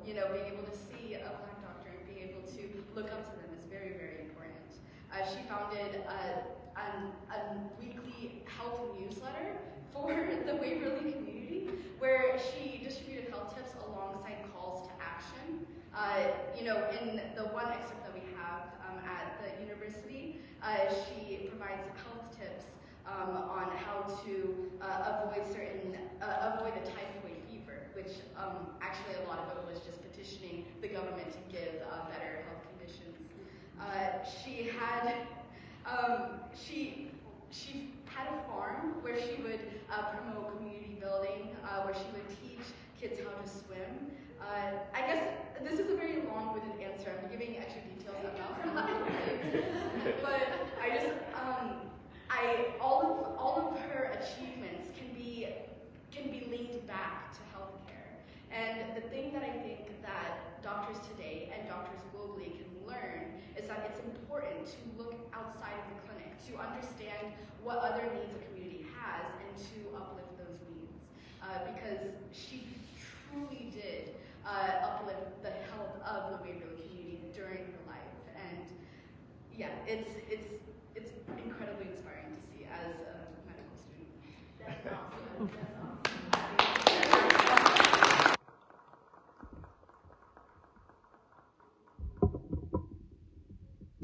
Being able to see a Black doctor and being able to look up to them is very, very important. She founded a weekly health newsletter for the Waverly community, where she distributed health tips alongside calls to action. In the one excerpt that we have at the university, she provides health tips on how to avoid the typhoid fever, which actually a lot of it was just petitioning the government to give better health conditions She had a farm where she would promote community building, where she would teach kids how to swim. I guess this is a very long-winded answer. I'm giving extra details about her life, but all of her achievements can be linked back to healthcare. And the thing that I think that doctors today and doctors globally can learn is that it's important to look outside of the clinic, to understand what other needs a community has, and to uplift those needs. Because she truly did uplift the health of the Waverly community during her life. And yeah, it's incredibly inspiring to see as a medical student. That's awesome. That's awesome.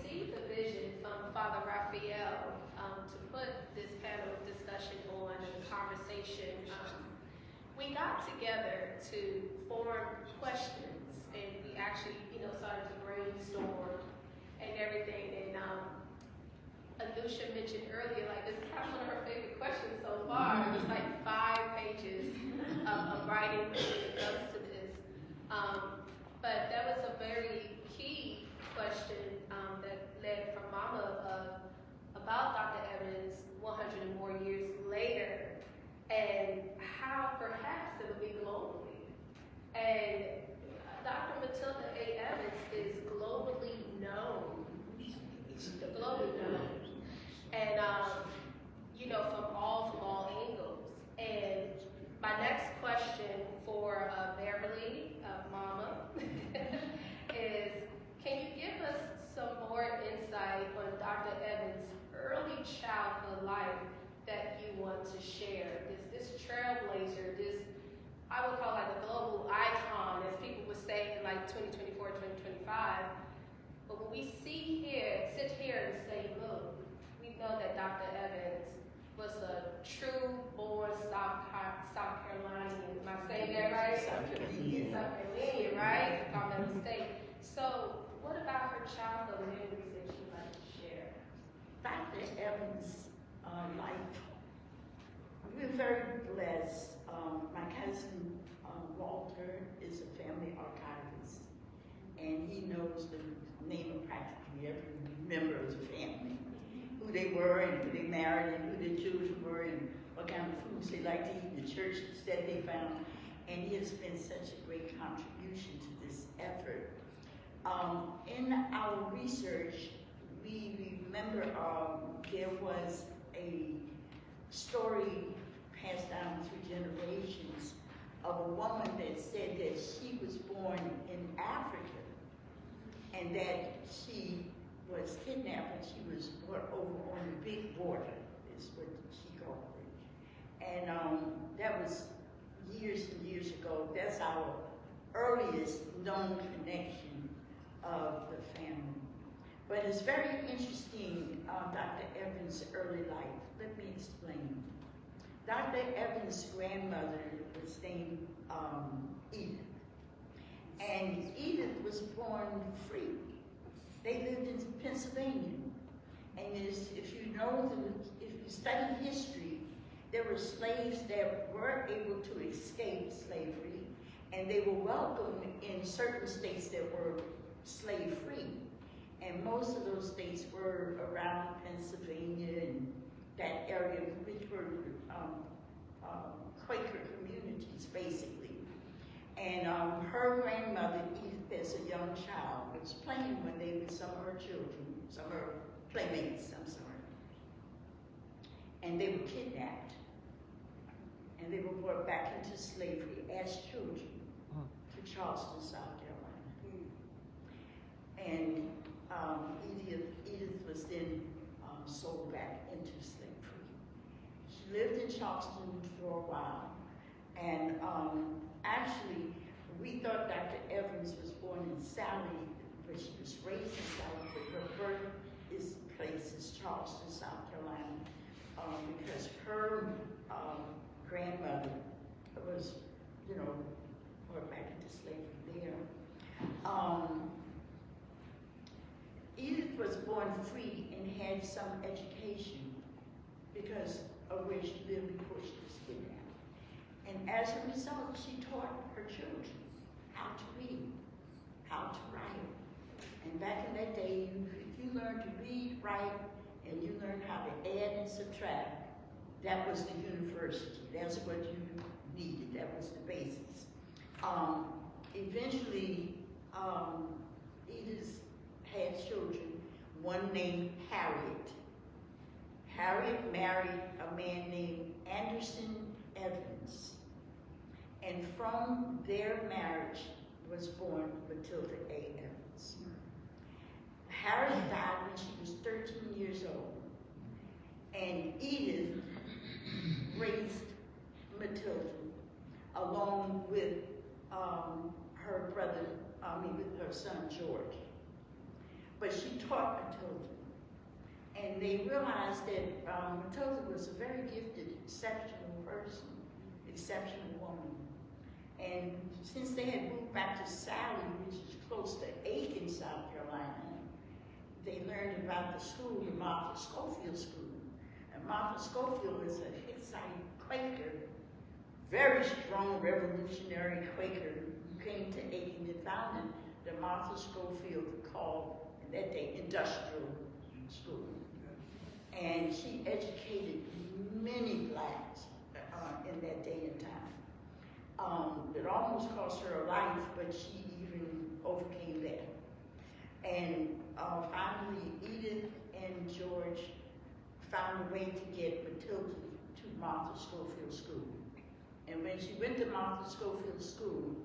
See the vision from Father Raphael to put this panel discussion on and conversation. We got together to form questions, and we actually, started to brainstorm and everything. And Anusha mentioned earlier, like, this is probably one of her favorite questions so far. It was like 5 pages of writing when it comes to this. But that was a very key question that led from Mama about Dr. Evans 100 and more years later, and how perhaps it'll be globally. And Dr. Matilda A. Evans is globally known. Globally known. And, from all angles. And my next question for Beverly, Mama, is, can you give us some more insight on Dr. Evans' early childhood life that you want to share? This trailblazer, this, I would call like a global icon, as people would say in like 2024, 2025. But when we sit here and say, look, we know that Dr. Evans was a true born South Carolinian. Am I saying that right? South Carolinian, right? If I'm not mistaken. So, what about her childhood memories that you'd like to share? Dr. Evans' life, we're very blessed. My cousin Walter is a family archivist, and he knows the name of practically every member of the family, who they were and who they married and who their children were and what kind of foods they liked to eat, the churches that they found. And he has been such a great contribution to this effort. In our research, we remember there was a story passed down through generations of a woman that said that she was born in Africa and that she was kidnapped and she was brought over on the big border, is what she called it. And that was years and years ago. That's our earliest known connection of the family. But it's very interesting, Dr. Evans' early life. Let me explain. Dr. Evans' grandmother was named Edith. And Edith was born free. They lived in Pennsylvania. And if you study history, there were slaves that were able to escape slavery, and they were welcome in certain states that were slave-free. And most of those states were around Pennsylvania and that area, which were Quaker communities, basically. And her grandmother, Edith, as a young child, was playing one day with some of her children, some of her playmates, I'm sorry. And they were kidnapped. And they were brought back into slavery as children to Charleston, South Carolina. And Edith was then sold back into slavery. She lived in Charleston for a while. And actually, we thought Dr. Evans was born in Sally, but she was raised in Sally, but her birthplace is Charleston, South Carolina, because her grandmother was, brought back into slavery there. Edith was born free and had some education because of where she lived before she was kidnapped. And as a result, she taught her children how to read, how to write. And back in that day, if you learned to read, write, and you learned how to add and subtract, that was the university. That's what you needed. That was the basis. Eventually, Edith had children, one named Harriet. Harriet married a man named Anderson Evans. And from their marriage was born Matilda A. Evans. Harriet died when she was 13 years old. And Edith raised Matilda along with her brother, with her son George. But she taught Matilda. And they realized that Matilda was a very gifted, exceptional person, exceptional woman. And since they had moved back to Sally, which is close to Aiken, South Carolina, they learned about the school, the Martha Schofield School. And Martha Schofield is a Hicksite Quaker, very strong revolutionary Quaker who came to Aiken and founded the Martha Schofield, called in that day Industrial School. And she educated many blacks in that day and time. It almost cost her her life, but she even overcame that. And finally, Edith and George found a way to get Matilda to Martha Schofield School. And when she went to Martha Schofield School,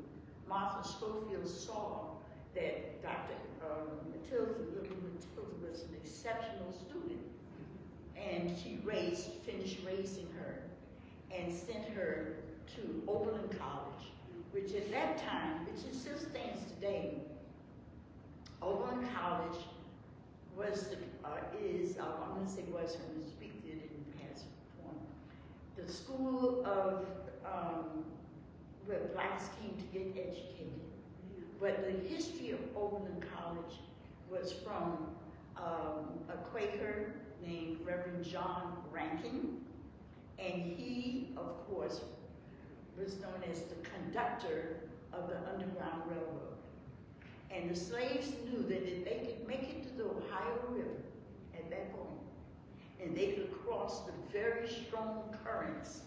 Martha Schofield saw that little Matilda was an exceptional student. And she finished raising her and sent her to Oberlin College, which at that time, which it still stands today, Oberlin College was I'm going to say was, I'm going to speak to it in past form, the school of where blacks came to get educated. But the history of Oberlin College was from a Quaker named Reverend John Rankin, and he, of course, was known as the conductor of the Underground Railroad. And the slaves knew that if they could make it to the Ohio River at that point, and they could cross the very strong currents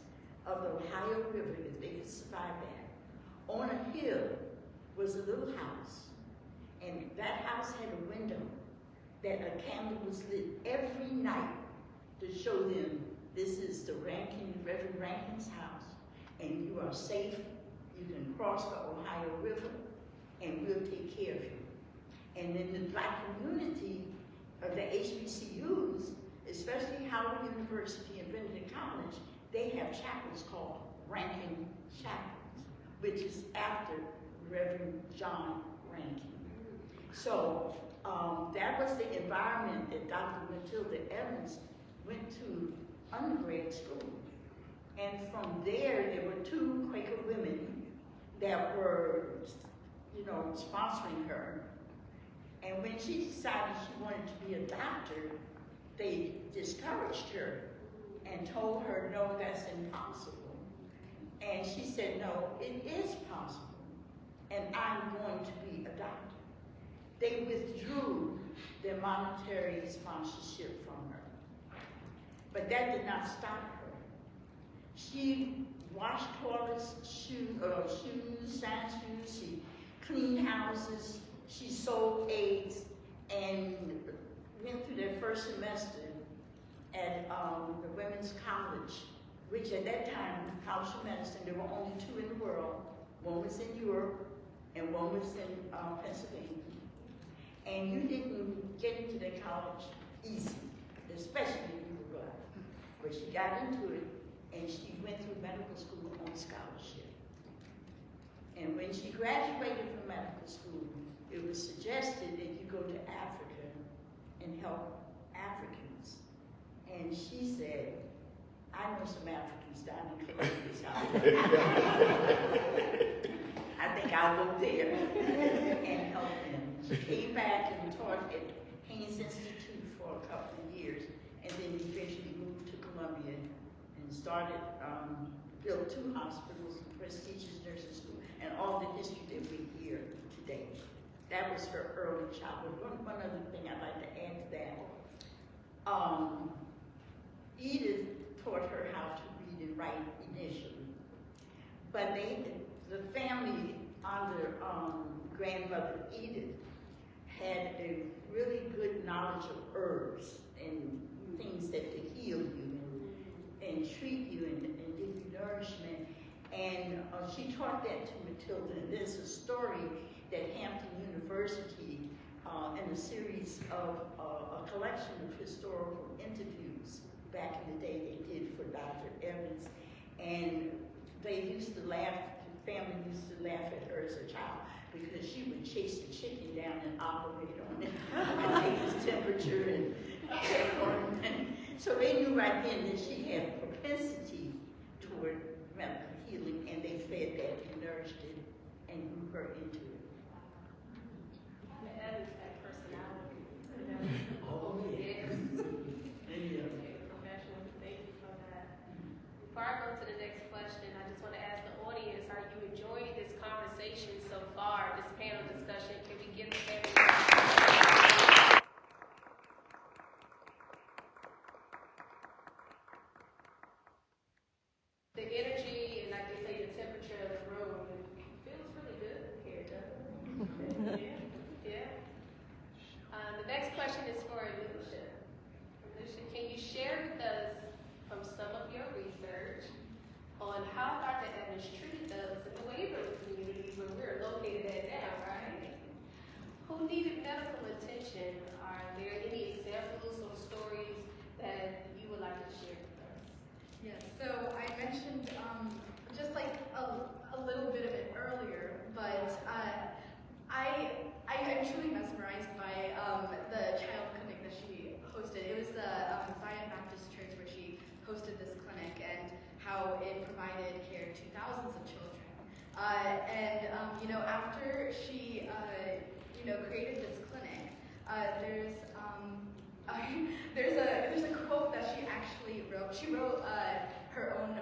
of the Ohio River, if they could survive that, on a hill was a little house, and that house had a window that a candle was lit every night to show them this is the Reverend Rankin's house, and you are safe. You can cross the Ohio River, and we'll take care of you. And in the black community of the HBCUs, especially Howard University and Benedict College, they have chapels called Rankin Chapels, which is after Reverend John Rankin. So that was the environment that Dr. Matilda Evans went to undergrad school. And from there were two Quaker women that were, sponsoring her. And when she decided she wanted to be a doctor, they discouraged her and told her, no, that's impossible. And she said, no, it is possible, and I'm going to be a doctor. They withdrew their monetary sponsorship from her. But that did not stop her. She washed toilets, shoes, science shoes, she cleaned houses, she sold eggs, and went through their first semester at the Women's College, which at that time, College of Medicine, there were only two in the world. One was in Europe, and one was in Pennsylvania. And you didn't get into that college easy, especially if you were black. But she got into it, and she went through medical school on scholarship. And when she graduated from medical school, it was suggested that you go to Africa and help Africans. And she said, I know some Africans down in Columbia, I think I'll go there and help them. She came back and taught at Haynes Institute for a couple of years, and then eventually moved to Columbia and started, built 2 hospitals, prestigious nursing school, and all the history that we hear today. That was her early childhood. One other thing I'd like to add to that. Edith taught her how to read and write initially, but the family under grandmother Edith had a really good knowledge of herbs and things that could heal you and treat you and give you nourishment. And she taught that to Matilda. And there's a story that Hampton University, in a series of a collection of historical interviews back in the day they did for Dr. Evans. And they used to laugh, the family used to laugh at her as a child because she would chase the chicken down and operate on it, and take his temperature and check on him. So they knew right then that she had a propensity toward medical healing, and they fed that and nourished it and grew her into it. Evans had personality. Oh, yes. Yeah. Professional. Thank you for that. Before I go to the next question, I just want to ask the audience, are you enjoying this conversation so far, this panel discussion? Can we give the family the energy and, like they say, the temperature of the room? It feels really good here, doesn't it? Yeah. The next question is for Alicia. Alicia, can you share with us from some of your research on how Dr. Evans treated those in the Waverly community where we're located at now, right? Who needed medical attention? Are there any examples or stories that you would like to share with us? Yes, so I mentioned just like a little bit of it earlier, but I'm truly mesmerized by the child clinic that she hosted. It was the Zion Baptist Church where she hosted this clinic and how it provided care to thousands of children. After she created this clinic, there's a quote that she actually wrote. She wrote her own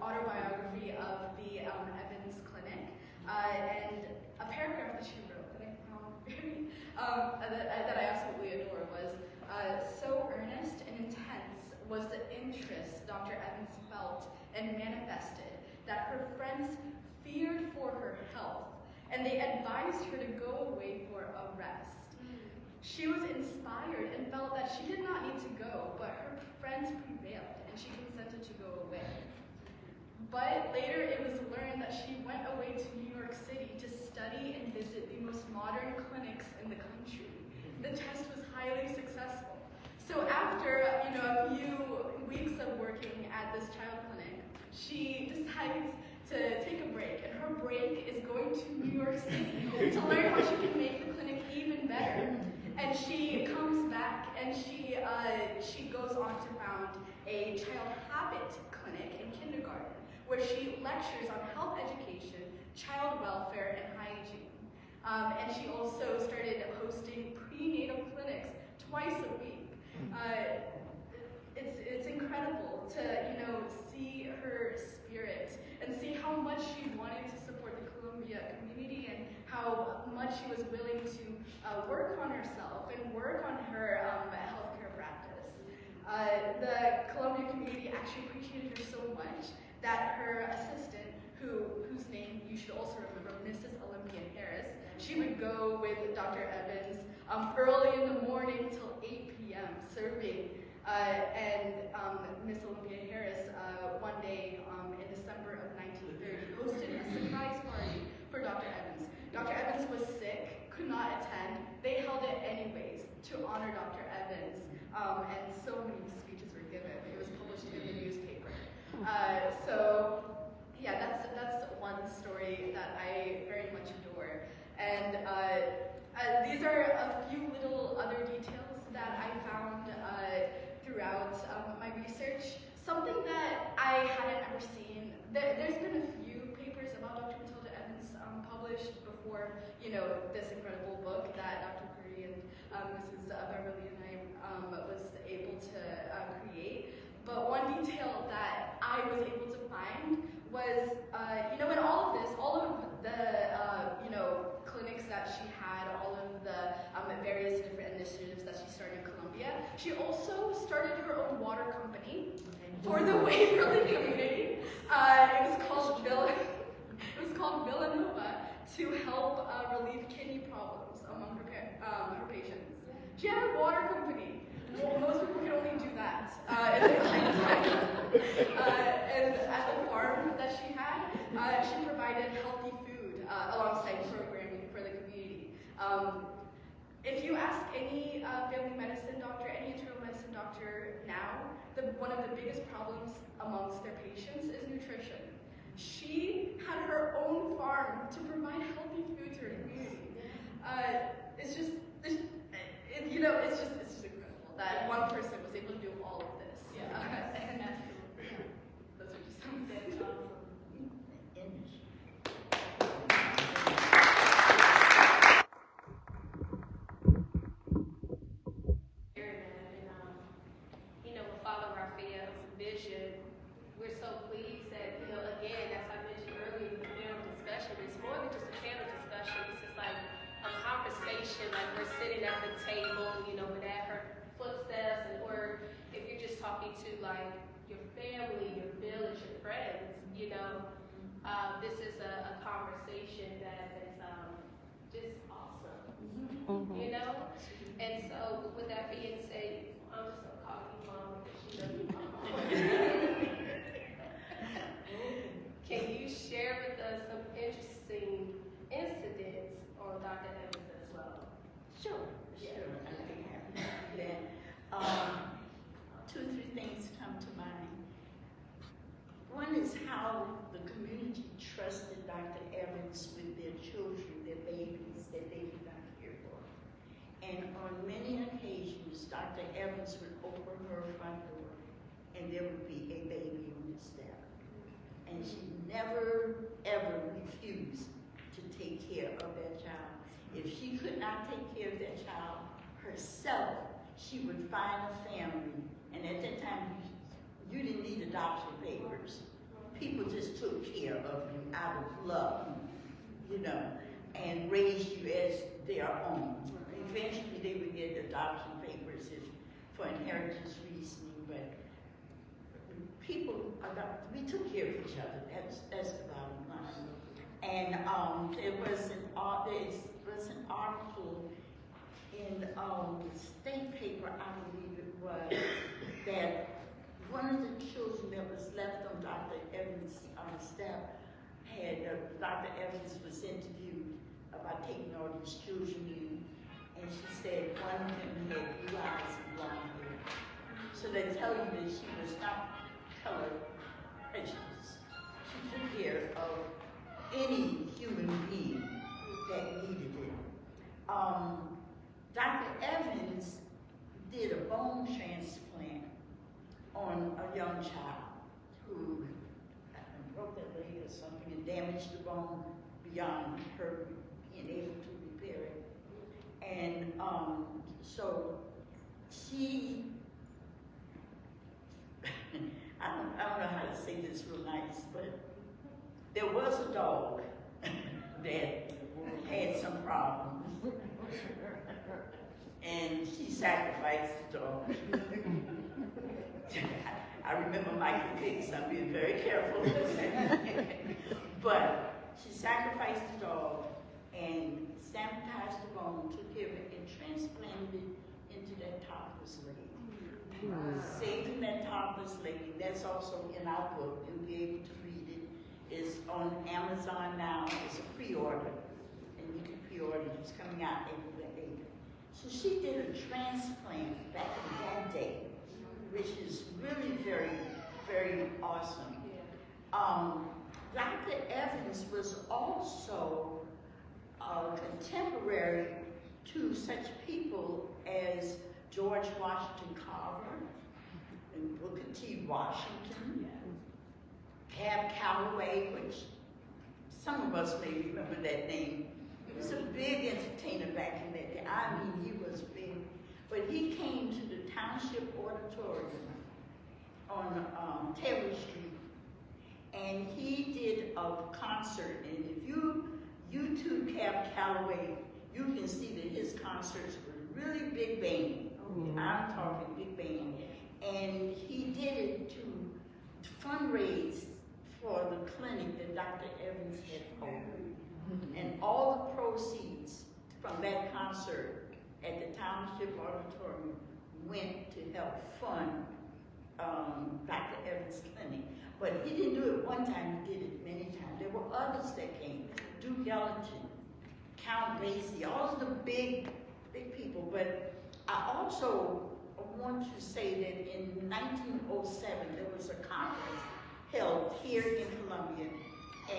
autobiography of the Evans Clinic, and a paragraph that she wrote that I found very that I absolutely adore was so earnest and intense was the interest Dr. Evans felt and manifested that her friends feared for her health, and they advised her to go away for a rest. She was inspired and felt that she did not need to go, but her friends prevailed, and she consented to go away. But later it was learned that she went away to New York City to study and visit the most modern clinics in the country. The test was highly successful. So after a few weeks of working at this child clinic, she decides to take a break, and her break is going to New York City to learn how she can make the clinic even better. And she comes back and she goes on to found a child habit clinic in kindergarten where she lectures on health education, child welfare, and hygiene. And she also started hosting prenatal clinics twice a week. It's incredible to see her spirit and see how much she wanted to support the Columbia community and how much she was willing to work on herself and work on her healthcare practice. The Columbia community actually appreciated her so much that her assistant, whose name you should also remember, Mrs. Olympia Harris, she would go with Dr. Evans early in the morning till 8 p.m. serving. And Miss Olympia Harris, one day in December of 1930, hosted a surprise party for Dr. Evans. Dr. Evans was sick, could not attend. They held it anyways to honor Dr. Evans, and so many speeches were given. It was published in the newspaper. That's one story that I very much adore. And these are a few little other details that I found throughout my research. Something that I hadn't ever seen. There's been a few papers about Dr. Matilda Evans published before, this incredible book that Dr. Curry and Mrs. Beverly and I was able to create. But one detail that I was able to find was, in all of this, all of the, clinics that she had, all of the various different initiatives that she started in Colombia, she also started her own water company for the Waverly community. It was called Villanova to help relieve kidney problems among her patients. She had a water company. Well, most people can only do that in their lifetime. And at the farm that she had, she provided healthy food alongside programming for the community. If you ask any family medicine doctor, any internal medicine doctor now, one of the biggest problems amongst their patients is nutrition. She had her own farm to provide healthy food to her community. It's just incredible that one person was able to do all of this. And those are just some things. With Father Raphael's vision, we're so pleased that, again, as I mentioned earlier, the panel discussion, it's more than just a panel discussion. It's just like a conversation, like we're sitting at the table, with her footsteps, or if you're just talking to like your family, your village, your friends, this is a conversation that's just awesome, And so, with that being said, I'm just gonna call you mom because she doesn't call mom. Can you share with us some interesting incidents on Dr. Evans as well? Sure. I'd be happy to do that. 2 or 3 things come to mind. One is how the community trusted Dr. Evans with their children, their babies that they did not care for. And on many occasions, Dr. Evans would open her front door and there would be a baby on the step. And she never, ever refused to take care of that child. If she could not take care of that child herself, she would find a family. And at that time, you didn't need adoption papers. People just took care of you out of love, and raised you as their own. Eventually, they would get adoption papers for inheritance reasoning, but we took care of each other. That's the bottom line. And there was an article in the state paper, I believe it was, that one of the children that was left on Dr. Evans' staff Dr. Evans was interviewed about taking all these children in, and she said one of them had blue eyes and blonde hair. So they tell you that she was not color prejudiced. She took care of any human being that needed it. Dr. Evans did a bone transplant on a young child who broke their leg or something and damaged the bone beyond her being able to repair it. And so she, I don't know how to say this real nice, but there was a dog that had some problems. And she sacrificed the dog. I remember Michael Hicks, I'm being very careful. But she sacrificed the dog and sanitized the bone, took care of it, and transplanted it into that topless lady. Saving that topless lady, that's also in our book, you'll be able to read it. It's on Amazon now, it's a pre-order, and you can pre-order it, it's coming out April the 8th. So she did a transplant back in that day, which is really very, very awesome. Dr. Evans was also contemporary to such people as George Washington Carver and Booker T. Washington, Cab Calloway, which some of us may remember that name. He was a big entertainer back in that day. I mean, he was big. But he came to the Township Auditorium on Taylor Street, and he did a concert. And if you YouTube Cab Calloway, you can see that his concerts were really big band. I'm talking big band. And he did it to fundraise for the clinic that Dr. Evans had opened. And all the proceeds from that concert at the Township Auditorium went to help fund Dr. Evans' clinic. But he didn't do it one time, he did it many times. There were others that came. Duke Ellington, Count Basie, all of the big people. But I also want to say that in 1907, there was a conference held here in Columbia,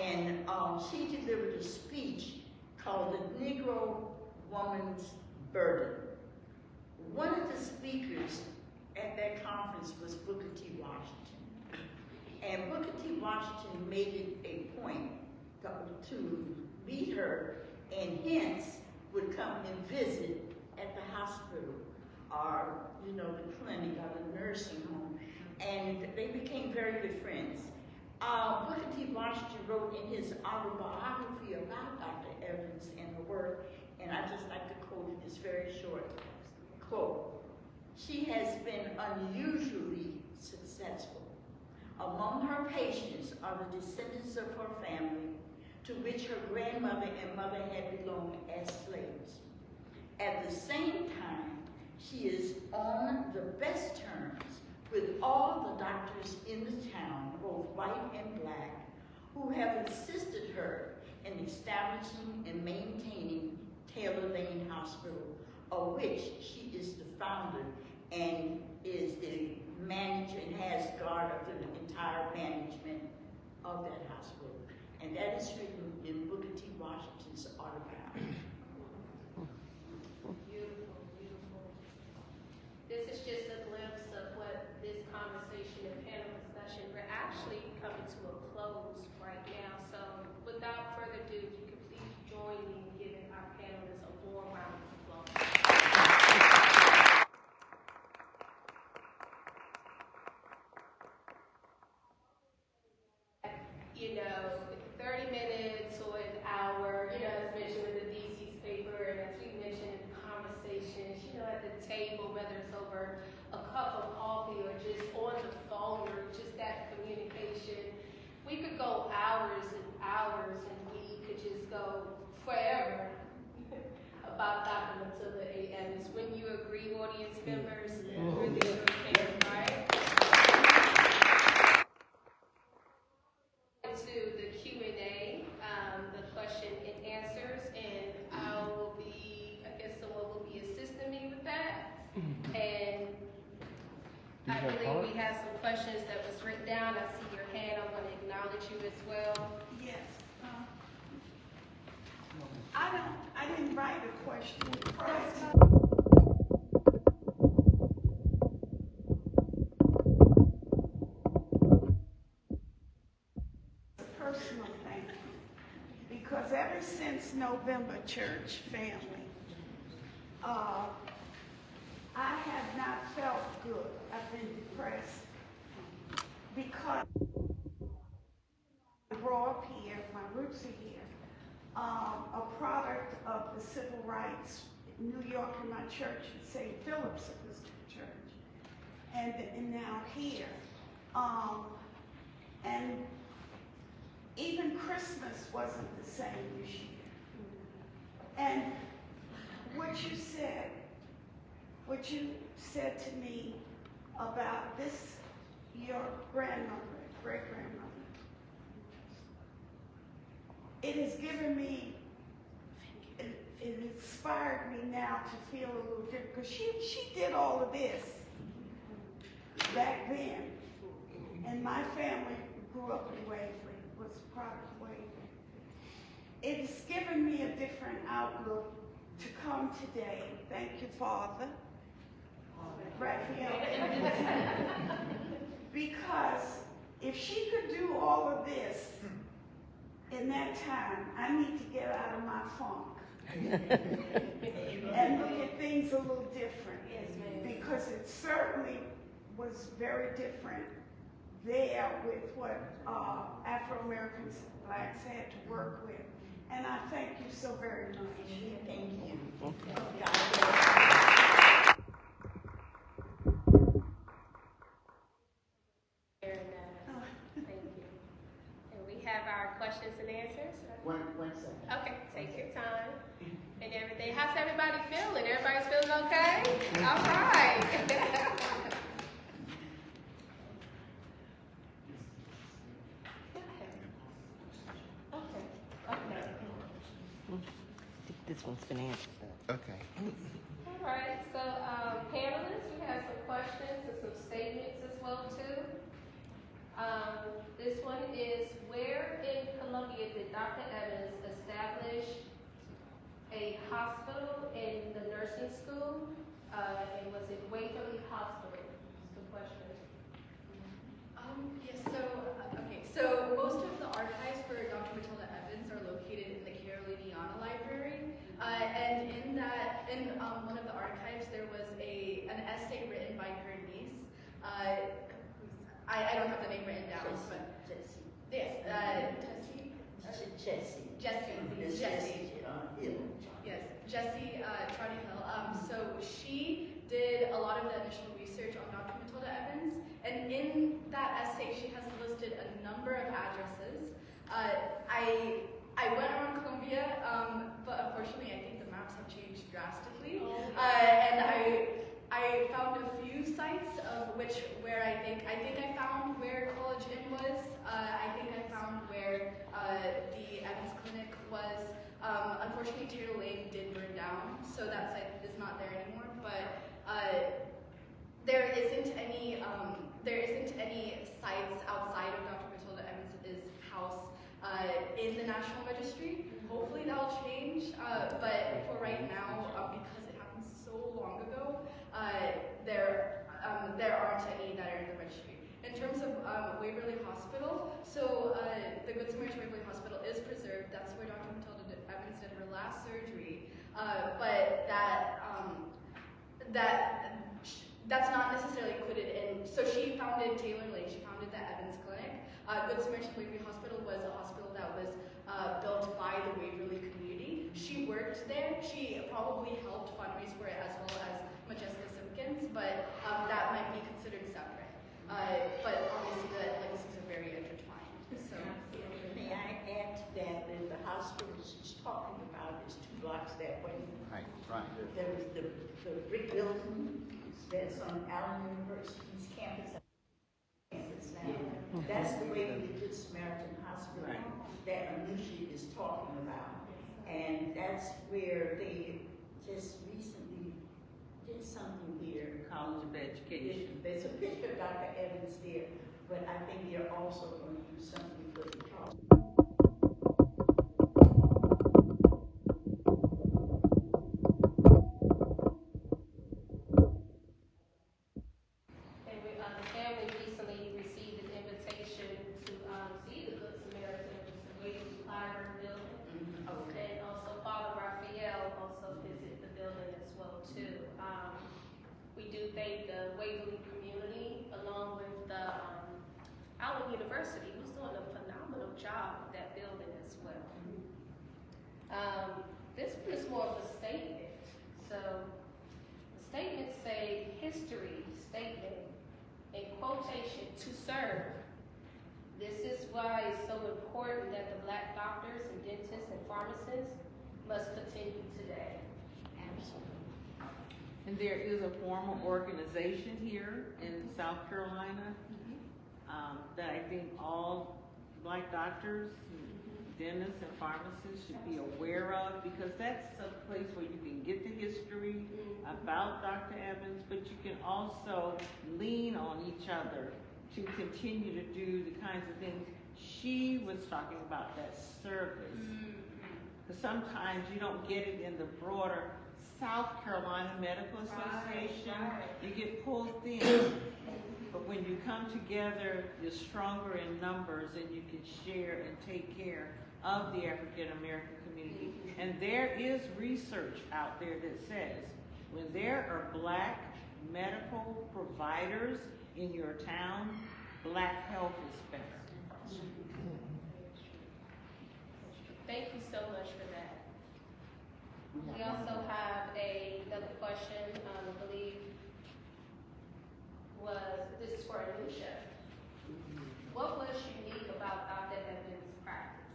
and she delivered a speech called The Negro Woman's Burden. One of the speakers at that conference was Booker T. Washington. And Booker T. Washington made it a point to meet her, and hence would come and visit at the hospital or, the clinic or the nursing home. And they became very good friends. Booker T. Washington wrote in his autobiography about Dr. Evans and her work, and I just like to quote it. It's very short. Quote, "She has been unusually successful. Among her patients are the descendants of her family, to which her grandmother and mother had belonged as slaves. At the same time, she is on the best terms with all the doctors in the town, both white and black, who have assisted her in establishing and maintaining Taylor Lane Hospital, of which she is the founder and is the manager and has guard of the entire management of that hospital." And that is written in Booker T. Washington's autobiography. Beautiful, beautiful. This is just a glimpse of what this conversation and panel discussion, we're actually coming to a close right now. So without further ado, if you could please join me in giving our panelists a warm round of applause. You know, 30 minutes or an hour, as mentioned with the DC's paper, and as we mentioned in conversations, at the table, whether it's over a cup of coffee or just on the phone or just that communication. We could go hours and hours, and we could just go forever about Dr. Matilda A. Evans. Wouldn't you agree, audience members? Really sure can, right? To the Q&A, the question and answers, and I will be, I guess someone will be assisting me with that. And I believe we have some questions that was written down. I see your hand. I want to acknowledge you as well. Yes. I didn't write a question. Personal thing, because ever since November church family, I have not felt good. I've been depressed because I grew up here, my roots are here, a product of the civil rights. New York and my church in St. Philip's Episcopal Church, and now here, and even Christmas wasn't the same this year. And what you said to me about this, your grandmother, great-grandmother, it has given me, it inspired me now to feel a little different, because she did all of this back then, and my family grew up in Waverly, was a product of Waverly. It's given me a different outlook to come today. Thank you, Father. Raphael. Because if she could do all of this in that time, I need to get out of my funk. and look at things a little different. Yes, ma'am. Because it certainly was very different there with what Afro-Americans, blacks had to work with. And I thank you so very much. Thank you. Thank you. And we have our questions and answers. One second. Okay, take your time and everything. How's everybody feeling? Everybody's feeling okay? All right. This one's been answered. Okay. All right, so panelists, we have some questions and some statements as well too. This one is, where in Columbia did Dr. Evans establish a hospital in the nursing school? And was it Waverly Hospital? Is the question. Yes, so most of the archives for Dr. Matilda Evans are located in the Caroliniana Library. And in one of the archives, there was an essay written by her niece. I don't have the name written down, but Jessie. yes, Jessie. Yes, Jessie Trotty Hill. So she did a lot of the initial research on Dr. Matilda Evans, and in that essay, she has listed a number of addresses. I went around Columbia, but unfortunately, I think the maps have changed drastically, and I found a few sites of where I think I found where College Inn was. I think I found where the Evans Clinic was. Unfortunately, Taylor Lane did burn down, so that site is not there anymore. But there isn't any sites outside of Dr. Matilda Evans' house in the National Registry. Hopefully that will change, but for right now, because it happened so long ago, there aren't any that are in the registry. In terms of Waverly Hospital, so the Good Samaritan Waverly Hospital is preserved. That's where Dr. Matilda Evans did her last surgery, but that's not necessarily included in. So she founded Taylor Lane. She founded the Evans Clinic. Good Samaritan Waverly Hospital was a hospital that was built by the Waverly community. She worked there. She probably helped fundraise for it as well as Majestica Simpkins, but that might be considered separate. But obviously the legacies are very intertwined. So May I add to that the hospital she's talking about is 2 blocks that way. Right. There was the brick building that's on Allen University's campus now. That's the Waverly Good Samaritan Hospital that Anusha is talking about. And that's where they just recently did something here. College of Education. There's a picture of Dr. Evans there, but I think they're also going to do something for the college. And the family recently received an invitation to see the Good Samaritan, which is the Waverly Library building. Okay. And also Father Raphael also visited the building as well too. We do thank the Waverly community along with the Allen University, who's doing a phenomenal job with that building as well. This one is more of a statement. So the statements say history statement in quotation to serve. This is why it's so important that the Black doctors and dentists and pharmacists must continue today. Absolutely. And there is a formal organization here in South Carolina that I think all Black doctors, dentists, and pharmacists should be aware of, because that's a place where you can get the history about Dr. Evans, but you can also lean on each other to continue to do the kinds of things she was talking about, that service. Because sometimes you don't get it in the broader South Carolina Medical Association. You get pulled thin. But when you come together, you're stronger in numbers and you can share and take care of the African American community. And there is research out there that says when there are Black medical providers in your town, Black health is better. Thank you so much for that. We also have another question, I believe, this is for Anisha. What was unique about Dr. Evans' practice?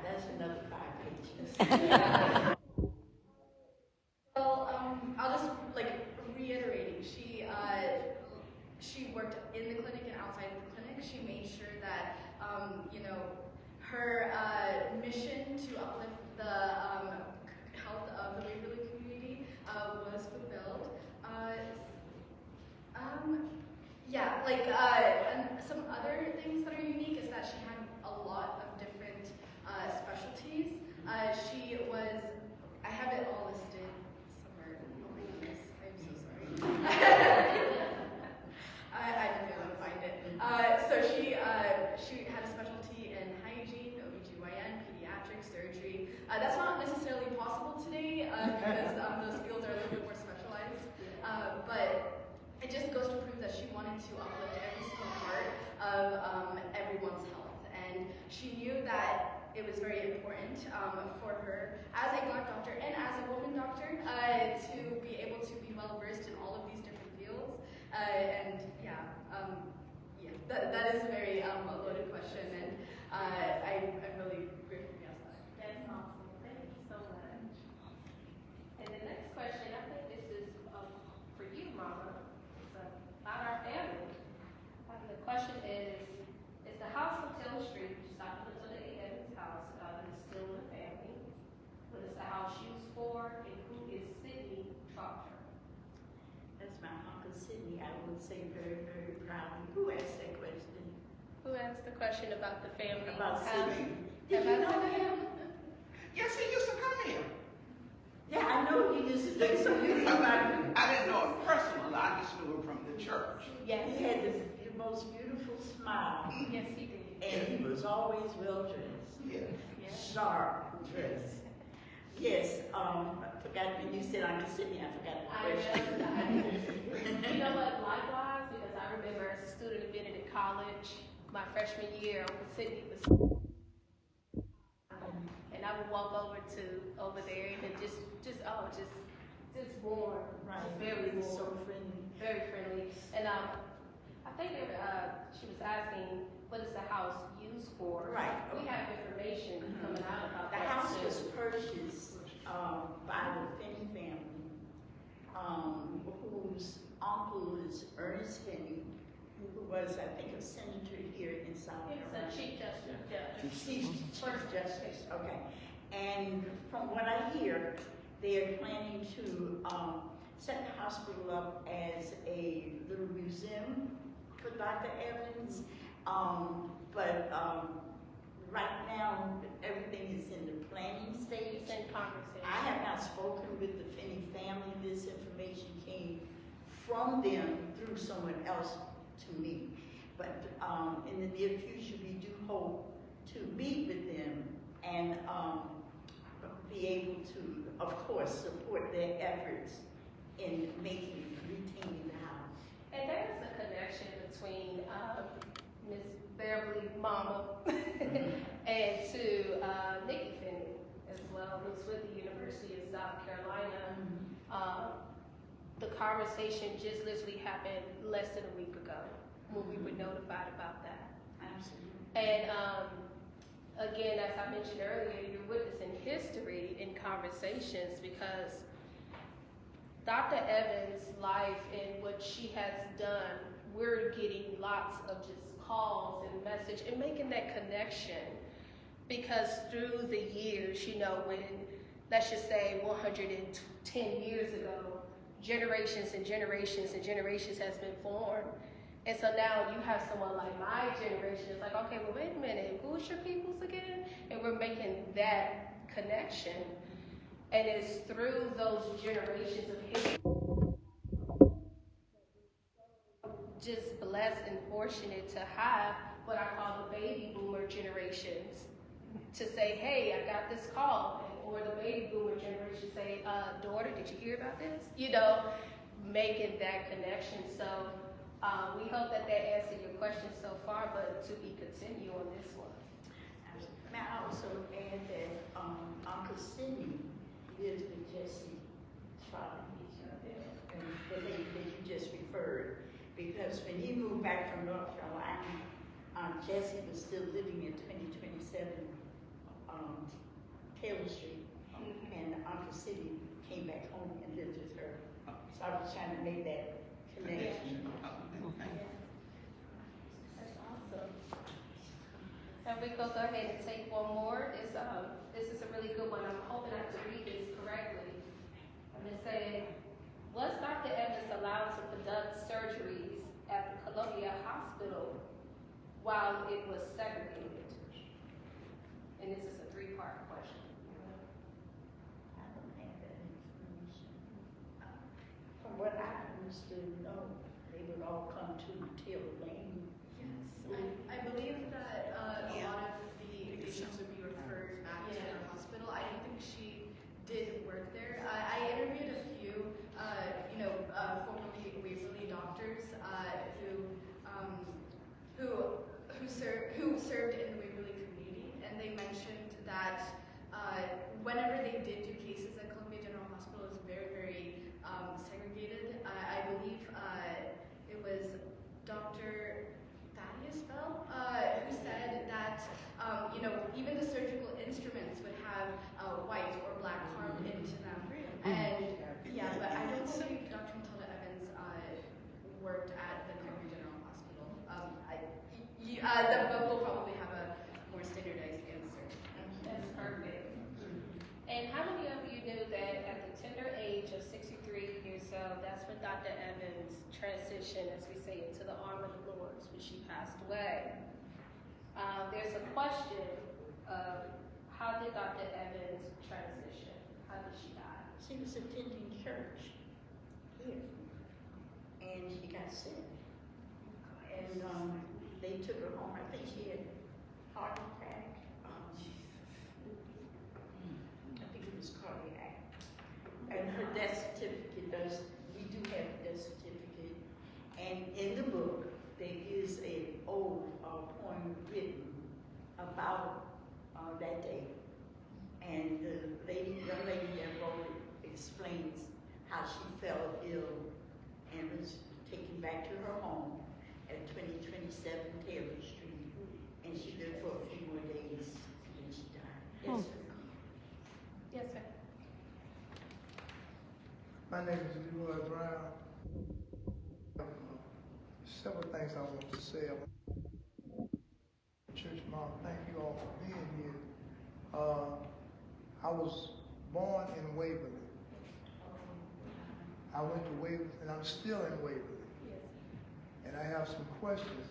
That's another 5 pages. Well, I'll just reiterating. She worked in the clinic and outside of the clinic. She made sure that her mission to uplift the health of the Waverly community was fulfilled. And some other things that are unique is that she had a lot of different specialties. She was, I have it all listed somewhere. Oh my goodness, I'm so sorry. I don't know how to find it. So she had a specialty in hygiene, OBGYN, pediatric surgery. That's not necessarily possible today because those fields are a little bit more specialized. But it just goes to prove that she wanted to uplift every single part of everyone's health. And she knew that it was very important for her as a Black doctor and as a woman doctor to be able to be well versed in all of these different fields. That is a very loaded question, and I'm really grateful you asked that. That's awesome. Thank you so much. And the next question, I think this is for you, Mama. It's about our family. The question is the house on Taylor Street, which is Dr. Matilda A. Evans' house, is still in the family? What is the house used for, and who is Sydney Proctor? That's my Uncle Sidney. I would say very, very proudly. Who asked that question? Who asked the question about the family About house? Sidney. Did you know him? Yes, he used to come here. Yeah, I know he used to do some music. I didn't know him personally. I just knew him from the church. Yes. He had the most beautiful smile, Yes, he did. and he was always well dressed, Yes. sharp dressed. Yes, I forgot when you said Uncle Sidney, I forgot the question. You know what, likewise, because I remember as a student being in college, my freshman year, Uncle Sidney was, and I would walk over there and just warm, Right, just very he was warm, so friendly. very friendly. And I think she was asking, what is the house used for? Right. We have information coming out about The that. house too. was purchased by the Finney family, whose uncle is Ernest Finney, who was, I think, a senator here in South It's Carolina. a Chief Justice. Chief Justice, okay. And from what I hear, they are planning to set the hospital up as a little museum for Dr. Evans. But right now, everything is in the planning stage. It's in conversation. I have not spoken with the Finney family. This information came from them through someone else to me. But in the near future, we do hope to meet with them and be able to, of course, support their efforts in retaining the house. And there's a connection between Miss Beverly Mama and to Nikki Finney as well, who's with the University of South Carolina. The conversation just literally happened less than a week ago when we were notified about that. Absolutely. And again, as I mentioned earlier, you're witnessing history in conversations because Dr. Evans' life and what she has done, we're getting lots of just calls and message and making that connection because through the years, when, let's just say 110 years ago, generations and generations and generations has been formed. And so now you have someone like my generation, it's like, okay, well, wait a minute, who's your peoples again? And we're making that connection. And it's through those generations of history, just blessed and fortunate to have what I call the baby boomer generations to say, hey, I got this call, or the baby boomer generation say, daughter, did you hear about this? You know, making that connection. So we hope that answered your question so far, but to be continued on this one. May I also add that Uncle Sidney lives with Jesse Trolley, and the lady that you just referred, because when he moved back from North Carolina, Jesse was still living at 2027 Taylor Street, and Uncle Sidney came back home and lived with her. So I was trying to make that connection. That's awesome. And we go ahead and take one more. This is a really good one. I'm hoping I can read this correctly. I'm going to say, was Dr. Evans allowed to conduct surgeries at the Columbia Hospital while it was segregated? And this is a three-part question. I don't have that information. From what I understood, no, they would all come to Taylor Lane. Yes, I believe that a lot of the patients would be referred back to the hospital. I don't think she did work there. I interviewed a few, formerly Waverly doctors who served in the Waverly community, and they mentioned that whenever they did do cases at Columbia General Hospital, it was very, very segregated. I believe it was Dr. Thaddeus Bell who said that even the surgical instruments would have white or black carved into them. And yeah, but I don't believe Dr. Matilda Evans worked at the Columbia General Hospital. We'll probably have a more standardized answer. That's perfect. And how many of you knew that at the tender age of 63 years old, that's when Dr. Evans transitioned, as we say, into the arm of the Lord when she passed away? There's a question of how did Dr. Evans transition? How did she die? She was attending church here, and she got sick. And they took her home. I think she had heart attack. I think it was cardiac. And her death certificate we do have a death certificate. And in the book, there is an old poem written about that day. And the young lady that wrote it explains how she fell ill and was taken back to her home at 2027 Taylor Street. And she lived for a few more days and then she died. Yes, sir. Yes, sir. My name is Leroy Brown. Several things I want to say. Church Mom, thank you all for being here. I was born in Waverly. I went to Waverly, and I'm still in Waverly. And I have some questions.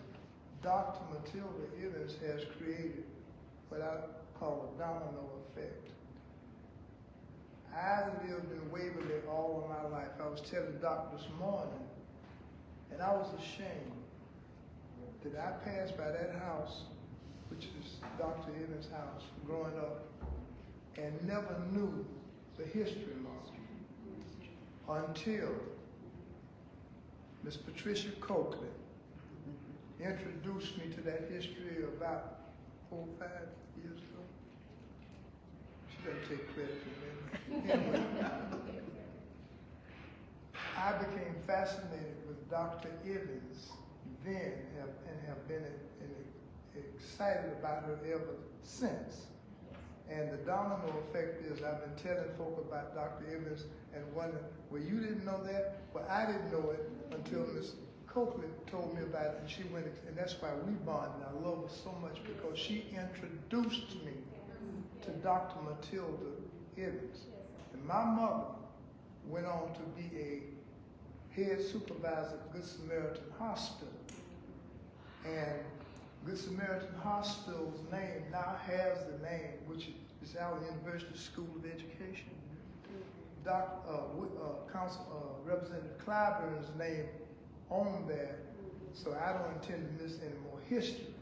Dr. Matilda Evans has created what I call a domino effect. I lived in Waverly all of my life. I was telling the doctor this morning, and I was ashamed that I passed by that house, which is Dr. Evans' house, growing up, and never knew the history, Mom, until Miss Patricia Coakley introduced me to that history about 4 or 5 years ago. She doesn't take credit for that. Anyway, I became fascinated with Dr. Evans then and have been excited about her ever since. And the domino effect is I've been telling folk about Dr. Evans and wondering, well, you didn't know that? Well, I didn't know it until Miss Coakley told me about it, and she went, and that's why we bonded. I love her so much because she introduced me to Dr. Matilda Evans. And my mother went on to be a head supervisor at Good Samaritan Hospital. And Good Samaritan Hospital's name now has the name, which is Allen University School of Education. Representative Clyburn's name on that, so I don't intend to miss any more history.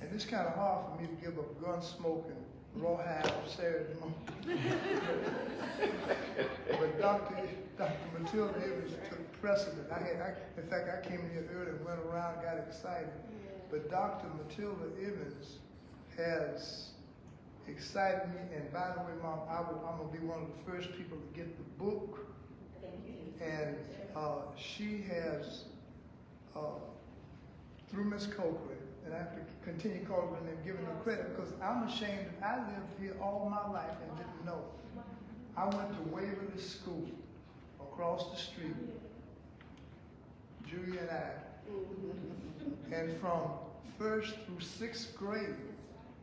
And it's kind of hard for me to give up gun smoke and rawhide on Saturday morning. But Dr. Matilda Evans took precedent. In fact, I came here early and went around, got excited. But Dr. Matilda Evans has excited me. And by the way, Mom, I'm going to be one of the first people to get the book. And she has, through Miss Coakley, and I have to continue calling her and giving her credit because I'm ashamed that I lived here all my life and didn't know. I went to Waverly School across the street, Julia and I. And from 1st through 6th grade,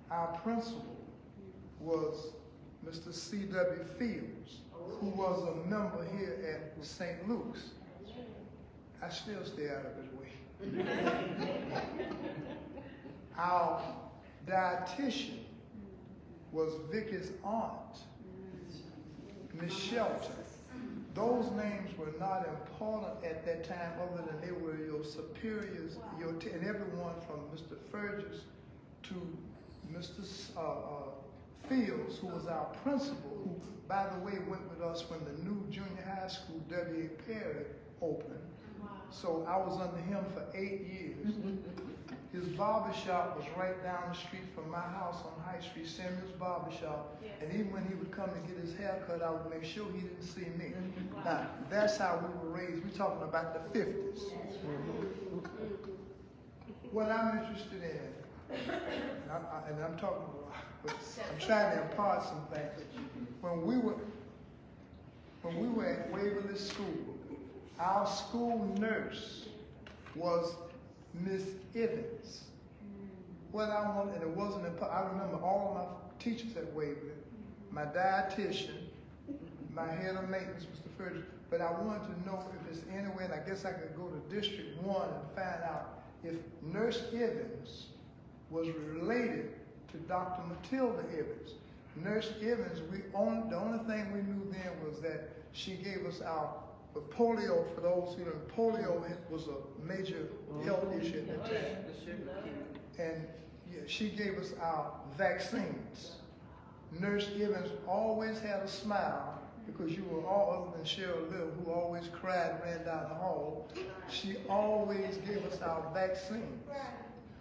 our principal was Mr. C.W. Fields, who was a member here at St. Luke's. I still stay out of his way. Our dietitian was Vicky's aunt, Miss Shelton. Those names were not important at that time other than they were your superiors, and everyone from Mr. Fergus to Mr. Fields, who was our principal, who, by the way, went with us when the new junior high school, W.A. Perry, opened. So I was under him for 8 years. His barber shop was right down the street from my house on High Street, Samuel's Barber Shop. Yes. And even when he would come to get his hair cut, I would make sure he didn't see me. Now, that's how we were raised. We're talking about the 50s. What I'm interested in, and I'm talking a lot, but I'm trying to impart some things. When we were at Waverly School, our school nurse was Miss Evans. What I wanted, and it wasn't important, I remember all of my teachers at Waverly, my dietitian, my head of maintenance, Mr. Fergus, but I wanted to know if there's any way, and I guess I could go to District 1 and find out if Nurse Evans was related to Dr. Matilda Evans. Nurse Evans, the only thing we knew then was that she gave us our polio. For those who know, polio was a major health issue at that time. And yeah, she gave us our vaccines. Nurse Evans always had a smile because you were all other than Cheryl Little, who always cried and ran down the hall. She always gave us our vaccines.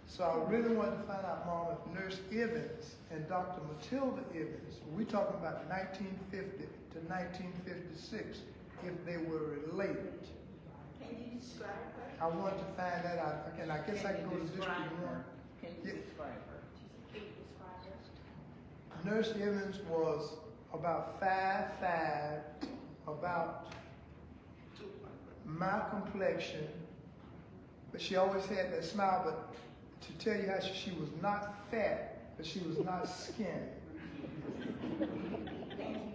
So I really wanted to find out, Mom, if Nurse Evans and Dr. Matilda Evans, we're talking about 1950 to 1956, if they were related. Can you describe her? I wanted to find that out. And I guess I can go to District 1. Can you describe her? Nurse Evans was about 5'5", about my complexion, but she always had that smile. But to tell you how she was not fat, but she was not skinny.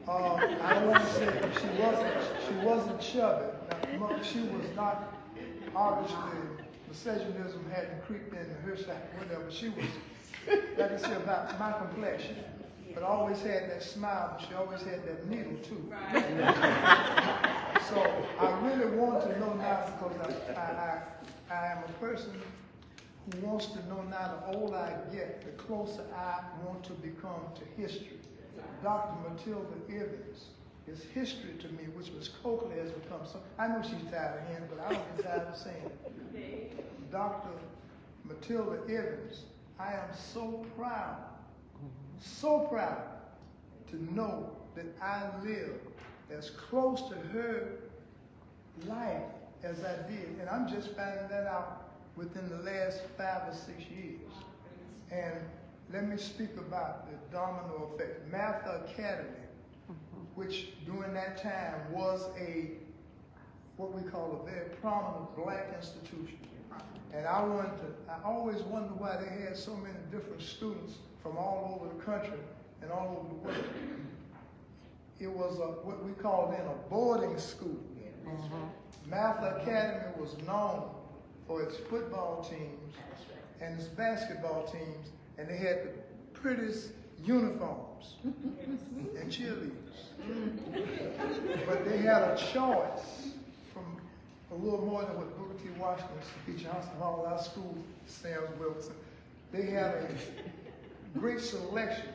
I don't want to say she wasn't chubby. Now, she was not, obviously, miscegenism hadn't creeped into her side, whatever. She was, like I said, about my complexion, but always had that smile, but she always had that needle too. So I really want to know now, because I am a person who wants to know now the older I get, the closer I want to become to history. Dr. Matilda Evans is history to me, which Miss Coakley has become. So I know she's tired of hearing, but I don't get tired of saying it. Dr. Matilda Evans, I am so proud to know that I lived as close to her life as I did. And I'm just finding that out within the last 5 or 6 years. And let me speak about the domino effect. Martha Academy, which during that time was what we call a very prominent black institution. And I always wondered why they had so many different students from all over the country and all over the world. It was what we called then a boarding school. Martha Academy was known for its football teams and its basketball teams, and they had the prettiest uniforms and cheerleaders. But they had a choice from a little more than what Booker T. Washington, C.P. Johnson, all our schools, Sam Wilson. They had a great selection.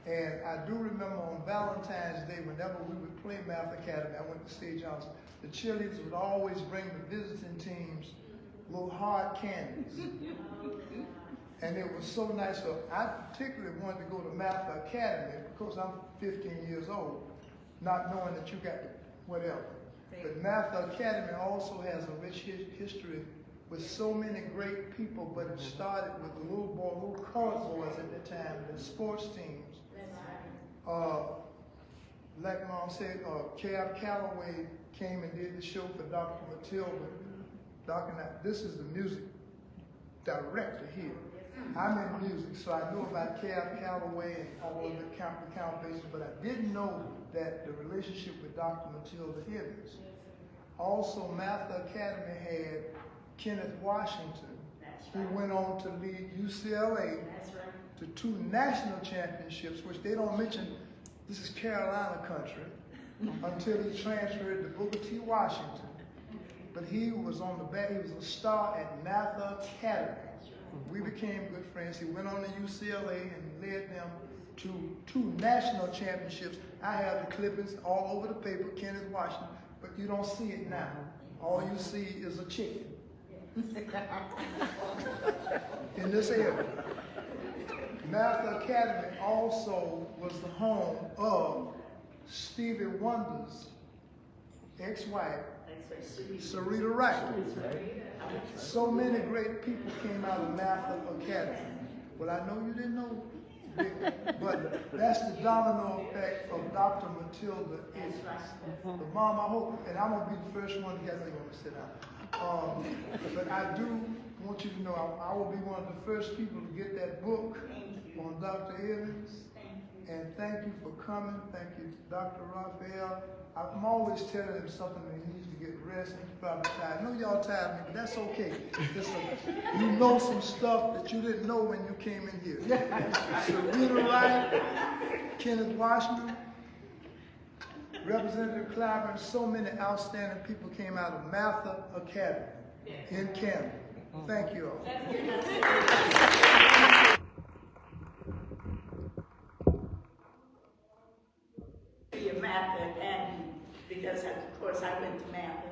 And I do remember on Valentine's Day, whenever we would play Math Academy, I went to State Johnson, the cheerleaders would always bring the visiting teams little hard candies. And it was so nice. So I particularly wanted to go to Math Academy because I'm 15 years old, not knowing that you got whatever. But Math Academy also has a rich history with so many great people, but it started with the little colored boys at the time, the sports teams. Like Mom said, Cab Calloway came and did the show for Dr. Matilda. This is the music director here. I'm in music, so I know about Cab Calloway and all of the count bases, but I didn't know that the relationship with Dr. Matilda Hibbins. Also, Math Academy had Kenneth Washington, who went on to lead UCLA to 2 national championships, which they don't mention. This is Carolina country, until he transferred to Booker T. Washington. But he was on the back, he was a star at Math Academy. We became good friends. He went on to UCLA and led them to 2 national championships. I have the clippings all over the paper, Kenneth Washington, but you don't see it now. All you see is a chicken in this area. Math Academy also was the home of Stevie Wonder's ex-wife, Sarita Wright. So many great people came out of Math Academy. Well, I know you didn't know, but that's the domino effect of Dr. Matilda Hibbins. The mom, I hope, and I'm going to be the first one to get me to sit down. But I do want you to know I will be one of the first people to get that book on Dr. Hibbins. And thank you for coming. Thank you, Dr. Raphael. I'm always telling him something that he needs to get rest. He's probably tired. I know y'all tired of me, but that's okay. You know some stuff that you didn't know when you came in here. Sarita Wright, Kenneth Washington, Representative Clyburn, so many outstanding people came out of Math Academy in Canada. Thank you all. Math Academy, because of course I went to Math.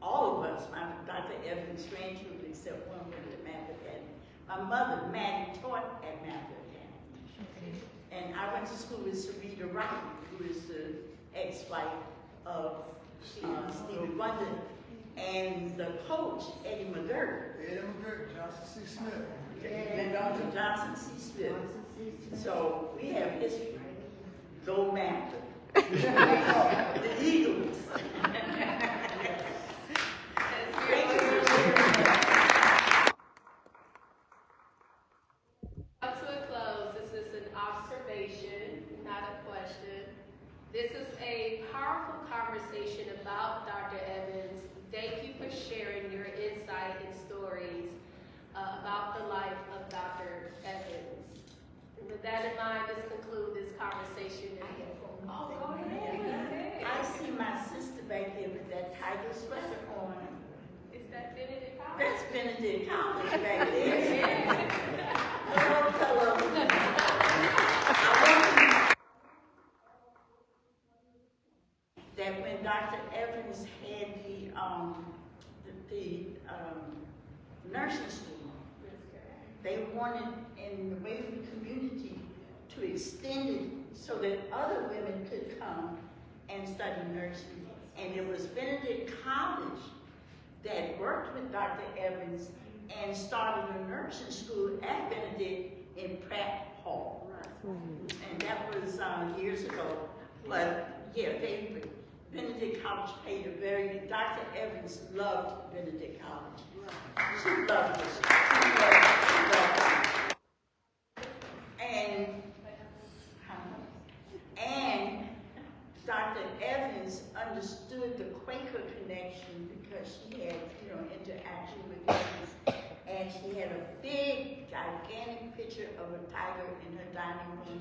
All of us, Dr. Evans, grandchildren, except one went to Math Academy. My mother, Maddie, taught at Math Academy. And I went to school with Sarita Wright, who is the ex-wife of Stevie Wonder, and the coach, Eddie McGirt. Eddie McGirt, Johnson C. Smith. Went on to Johnson C. Smith. So we have history. Go Math. The Eagles. Up to a close, this is an observation, not a question. This is a powerful conversation about Dr. Evans. Thank you for sharing your insight and stories about the life of Dr. Evans. And with that in mind, let's conclude this conversation. Oh, go ahead. I see my sister back there with that tiger sweater on. Is that Benedict College? That's Benedict College back there. Hello. That when Dr. Evans had the nursing school, they wanted in the Waverly community to extend it so that other women could come and study nursing. And it was Benedict College that worked with Dr. Evans and started a nursing school at Benedict in Pratt Hall. And that was years ago. But yeah, Benedict College paid Dr. Evans loved Benedict College. She loved it. She loved it. And Dr. Evans understood the Quaker connection because she had, interaction with Evans. And she had a big, gigantic picture of a tiger in her dining room.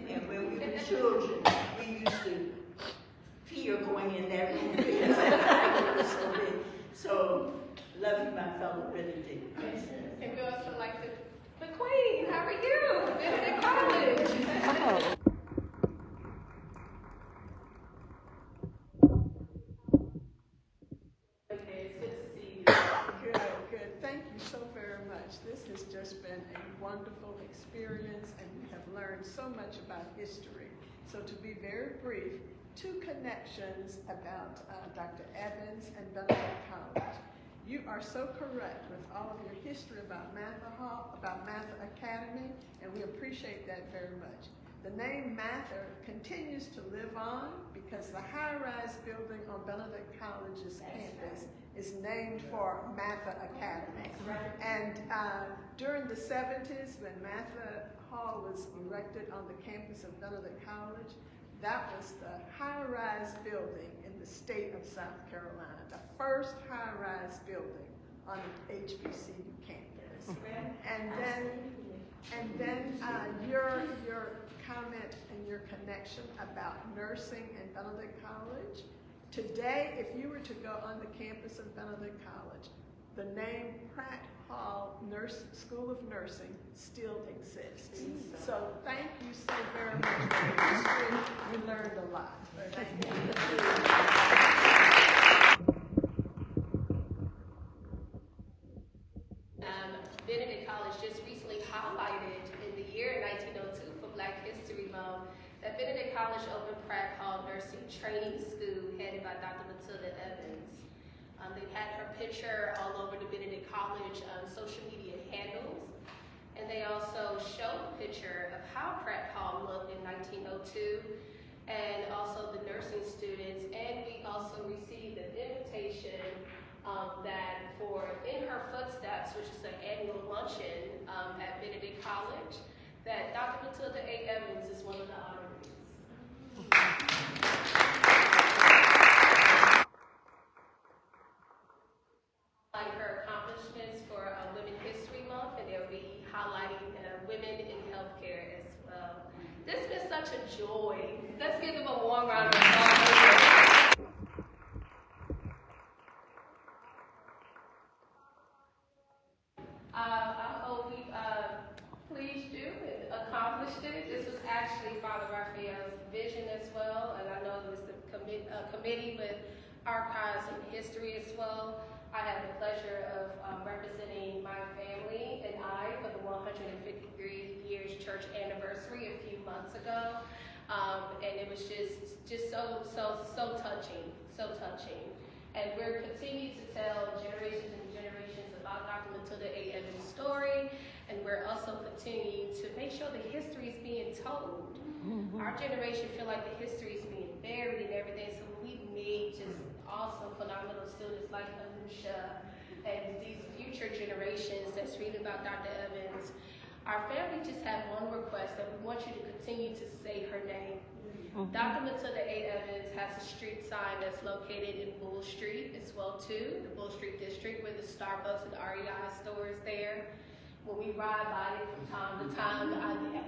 And when we were children, we used to fear going in that room because that tiger was so big. So Love you, my fellow Benedict. And we also like the Queen. How are you? Benedict College. Oh. It's good to see you. Good, good. Thank you so very much. This has just been a wonderful experience, and we have learned so much about history. So to be very brief, two connections about Dr. Evans and Benedict College. You are so correct with all of your history about Mather Hall, about Mather Academy, and we appreciate that very much. The name Mather continues to live on because the high-rise building on Benedict College's campus is named for Mather Academy. And during the 70s, when Mather Hall was erected on the campus of Benedict College, that was the high-rise building in the state of South Carolina, the first high-rise building on the HBCU campus. And then your comment and your connection about nursing in Benedict College. Today, if you were to go on the campus of Benedict College, the name Pratt Hall School of Nursing still exists. So thank you so very much for the history. We learned a lot. Thank you. Benedict College just recently highlighted in the year 1902 for Black History Month that Benedict College opened Pratt Hall Nursing Training School headed by Dr. Matilda Evans. They had her picture all over the Benedict College social media handles. And they also showed a picture of how Pratt Hall looked in 1902 and also the nursing students. And we also received an invitation that for In Her Footsteps, which is an annual luncheon at Benedict College, that Dr. Matilda A. Evans is one of the honorees. Like her accomplishments for Women History Month, and they'll be highlighting women in healthcare as well. This has been such a joy. Let's give them a warm round of applause. I hope we pleased you and accomplished it. This was actually Father Raphael's vision as well, and I know it was the committee with archives and history as well. I had the pleasure of representing my family and I for the 153 years church anniversary a few months ago, and it was just so touching, so touching. And we're continuing to tell generations and generations about Dr. Matilda A. Evans' story, and we're also continuing to make sure the history is being told. Mm-hmm. Our generation feel like the history is being buried and everything, so we need just awesome, phenomenal students like Anusha and these future generations that's reading about Dr. Evans. Our family just had one request, that we want you to continue to say her name. Mm-hmm. Dr. Matilda A. Evans has a street sign that's located in Bull Street as well too, the Bull Street district where the Starbucks and REI store is there. When we ride by it from time to time,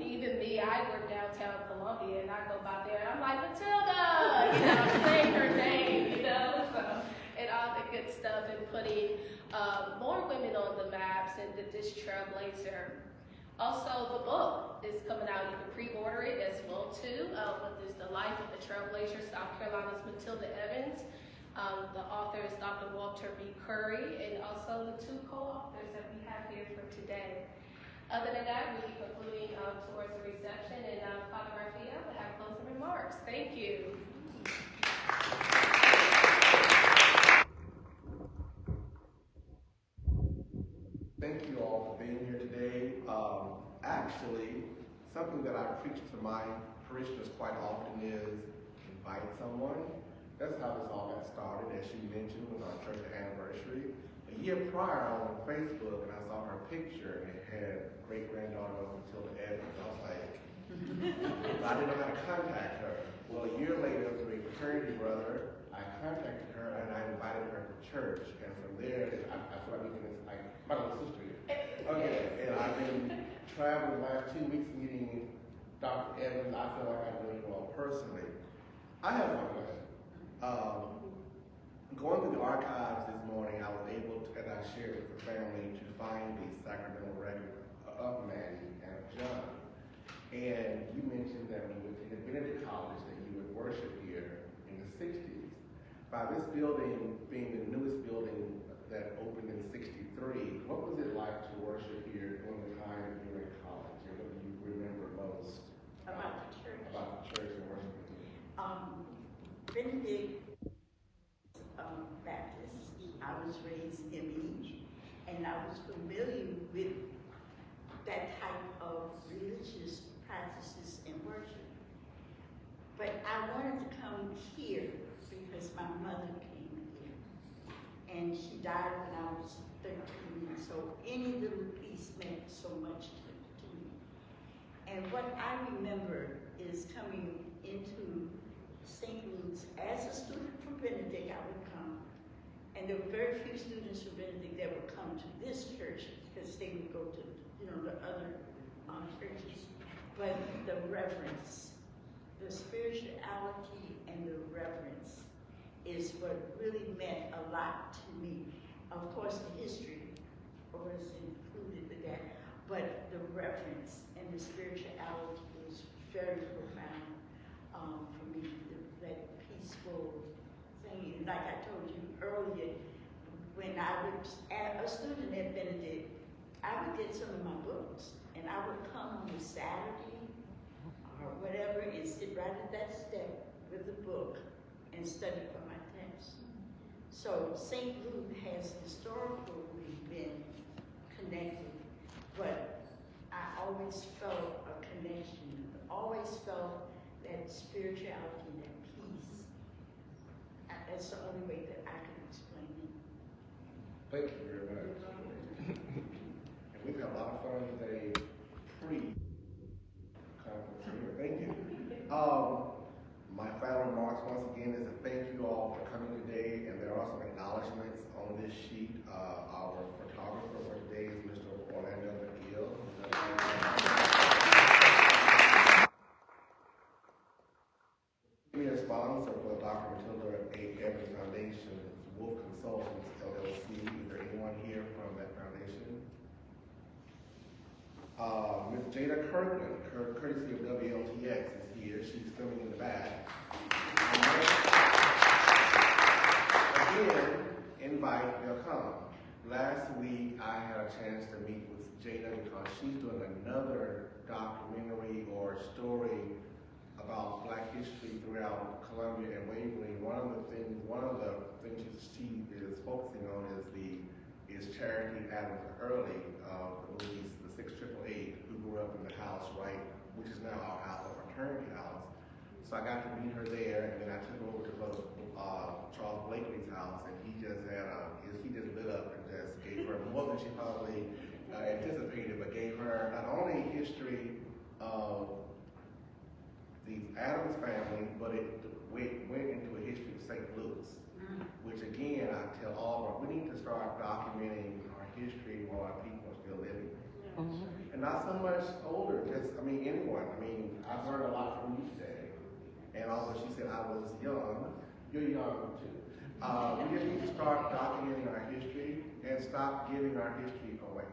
even me, I work downtown Columbia and I go by there and I'm like, Matilda, I'm saying her name, so, and all the good stuff and putting more women on the maps and this trailblazer. Also, the book is coming out. You can pre-order it as well too. What is the life of the trailblazer, South Carolina's Matilda Evans. The author is Dr. Walter B. Curry, and also the two co-authors that we have here for today. Other than that, we'll be concluding towards the reception, and Father Raphael will have closing remarks. Thank you. Thank you all for being here today. Actually, something that I preach to my parishioners quite often is invite someone. That's how this all got started, as she mentioned, with our church anniversary. A year prior, I was on Facebook and I saw her picture and it had great-granddaughter of Matilda Evans. I was like, I didn't know how to contact her. Well, a year later, through a fraternity brother, I contacted her and I invited her to church. And from there, I feel like it's like my little sister here. Okay, and I've been traveling the last 2 weeks meeting Dr. Evans. I feel like I really know her personally. I have one question. Going through the archives this morning, I was able to, as I shared with the family, to find the sacramental record of Maddie and of John. And you mentioned that when you attended Benedict College that you would worship here in the 60s. By this building being the newest building that opened in 63, what was it like to worship here during the time that you were in college? And what do you remember most About the church. about the church and worshiping here? Benedict Baptist. I was raised ME, and I was familiar with that type of religious practices and worship. But I wanted to come here because my mother came here, and she died when I was 13, so any little piece meant so much to me. And what I remember is coming into St. Luke's as a student from Benedict. I would come, and there were very few students from Benedict that would come to this church because they would go to, the other churches. But the reverence, the spirituality and the reverence is what really meant a lot to me. Of course, the history was included with that, but the reverence and the spirituality is very profound for me. That peaceful thing, like I told you earlier, when I was a student at Benedict, I would get some of my books, and I would come on a Saturday or whatever and sit right at that step with the book and study for my test. So St. Luke has historically been connected, but I always felt a connection, always felt that spirituality, that peace. That's the only way that I can explain it. Thank you very much. And we've had a lot of fun today pre-conference here. Thank you. My final remarks once again is to thank you all for coming today, and there are some acknowledgments on this sheet. Our photographer for today is Mr. Orlando McGill. Senior sponsor for the Dr. Matilda A. Evans Foundation is Wolf Consultants, LLC. Is there anyone here from that foundation? Ms. Jada Kirkland, courtesy of WLTX, is here. She's filming in the back. Again, invite, they'll come. Last week, I had a chance to meet with Jada because she's doing another documentary or story about Black history throughout Columbia and Waverly. One of the things she is focusing on is Charity Adams Early of the movies The 688, who grew up in the house, right, which is now our house, our fraternity house. So I got to meet her there, and then I took her over to Charles Blakely's house, and he just lit up and just gave her more than she probably anticipated, but gave her not only history of the Adams family, but it went into a history of St. Louis, which again, I tell all of us, we need to start documenting our history while our people are still living. And not so much older, anyone. I've learned a lot from you today. And although she said I was young, you're young too. We just need to start documenting our history and stop giving our history away.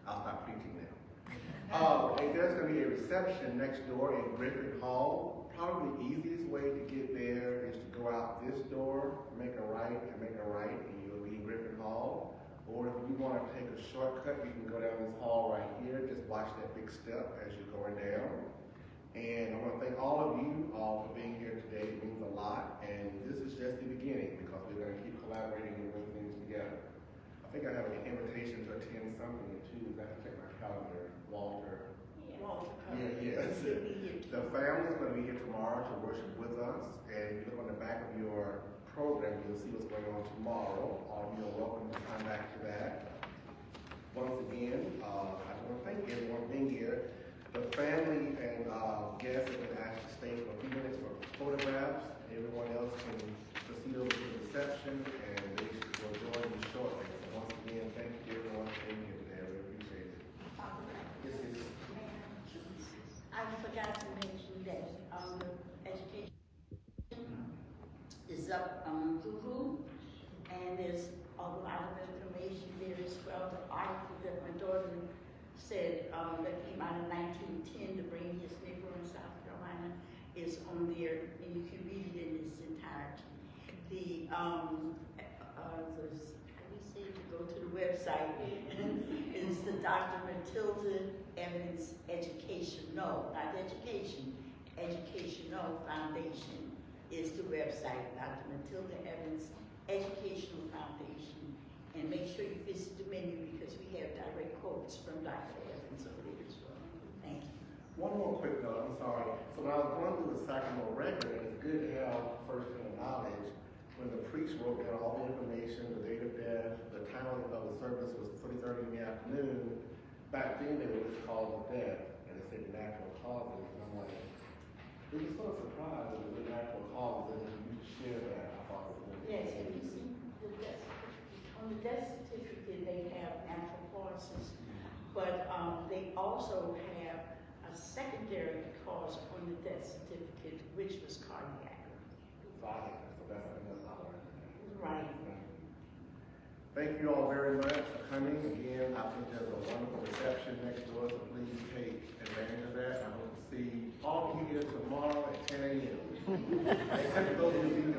I'll stop preaching now. And there's going to be a reception next door in Griffin Hall. Probably the easiest way to get there is to go out this door, make a right, and you'll be in Griffin Hall. Or if you want to take a shortcut, you can go down this hall right here. Just watch that big step as you're going down. And I want to thank all of you all for being here today. It means a lot. And this is just the beginning because we're going to keep collaborating and doing things together. I think I have an invitation to attend something too. I have to check my calendar. Walter. Yes. The family's going to be here tomorrow to worship with us. And if you look on the back of your program, you'll see what's going on tomorrow. All of you are welcome to come back to that. Once again, I just want to thank everyone for being here. The family and guests have been asked to stay for a few minutes for photographs. Everyone else can proceed over to the reception, and they will join you shortly. So once again, thank you everyone for being here today. I really appreciate it. Yes. I forgot to mention that education is up there's a lot of information there as well. The article that my daughter said that came out in 1910 to bring his Negro in South Carolina is on there, and you can read it in its entirety. How do you say, to go to the website, is the Dr. Matilda Evans Educational, not education, Educational Foundation is the website, Dr. Matilda Evans Educational Foundation. And make sure you visit the menu because we have direct quotes from Dr. Evans over there as well. Thank you. One more quick note, I'm sorry. So when I was going through the Sacramento record, it's good to have first-hand knowledge. When the priest wrote down all the information, the date of death, the time of the service was 3:30 in the afternoon. Back then, they were just called death, and they said natural causes. And I'm like, we were sort of surprised that it was natural causes, and you share that. I thought it was really Yes, have you seen the death certificate? On the death certificate, they have natural causes, but they also have a secondary cause on the death certificate, which was cardiac. Right. So that's another. Right. Thank you all very much for coming. Again, I think there's a wonderful reception next door, so please take advantage of that. I hope to see all of you here tomorrow at 10 a.m. Except for those of you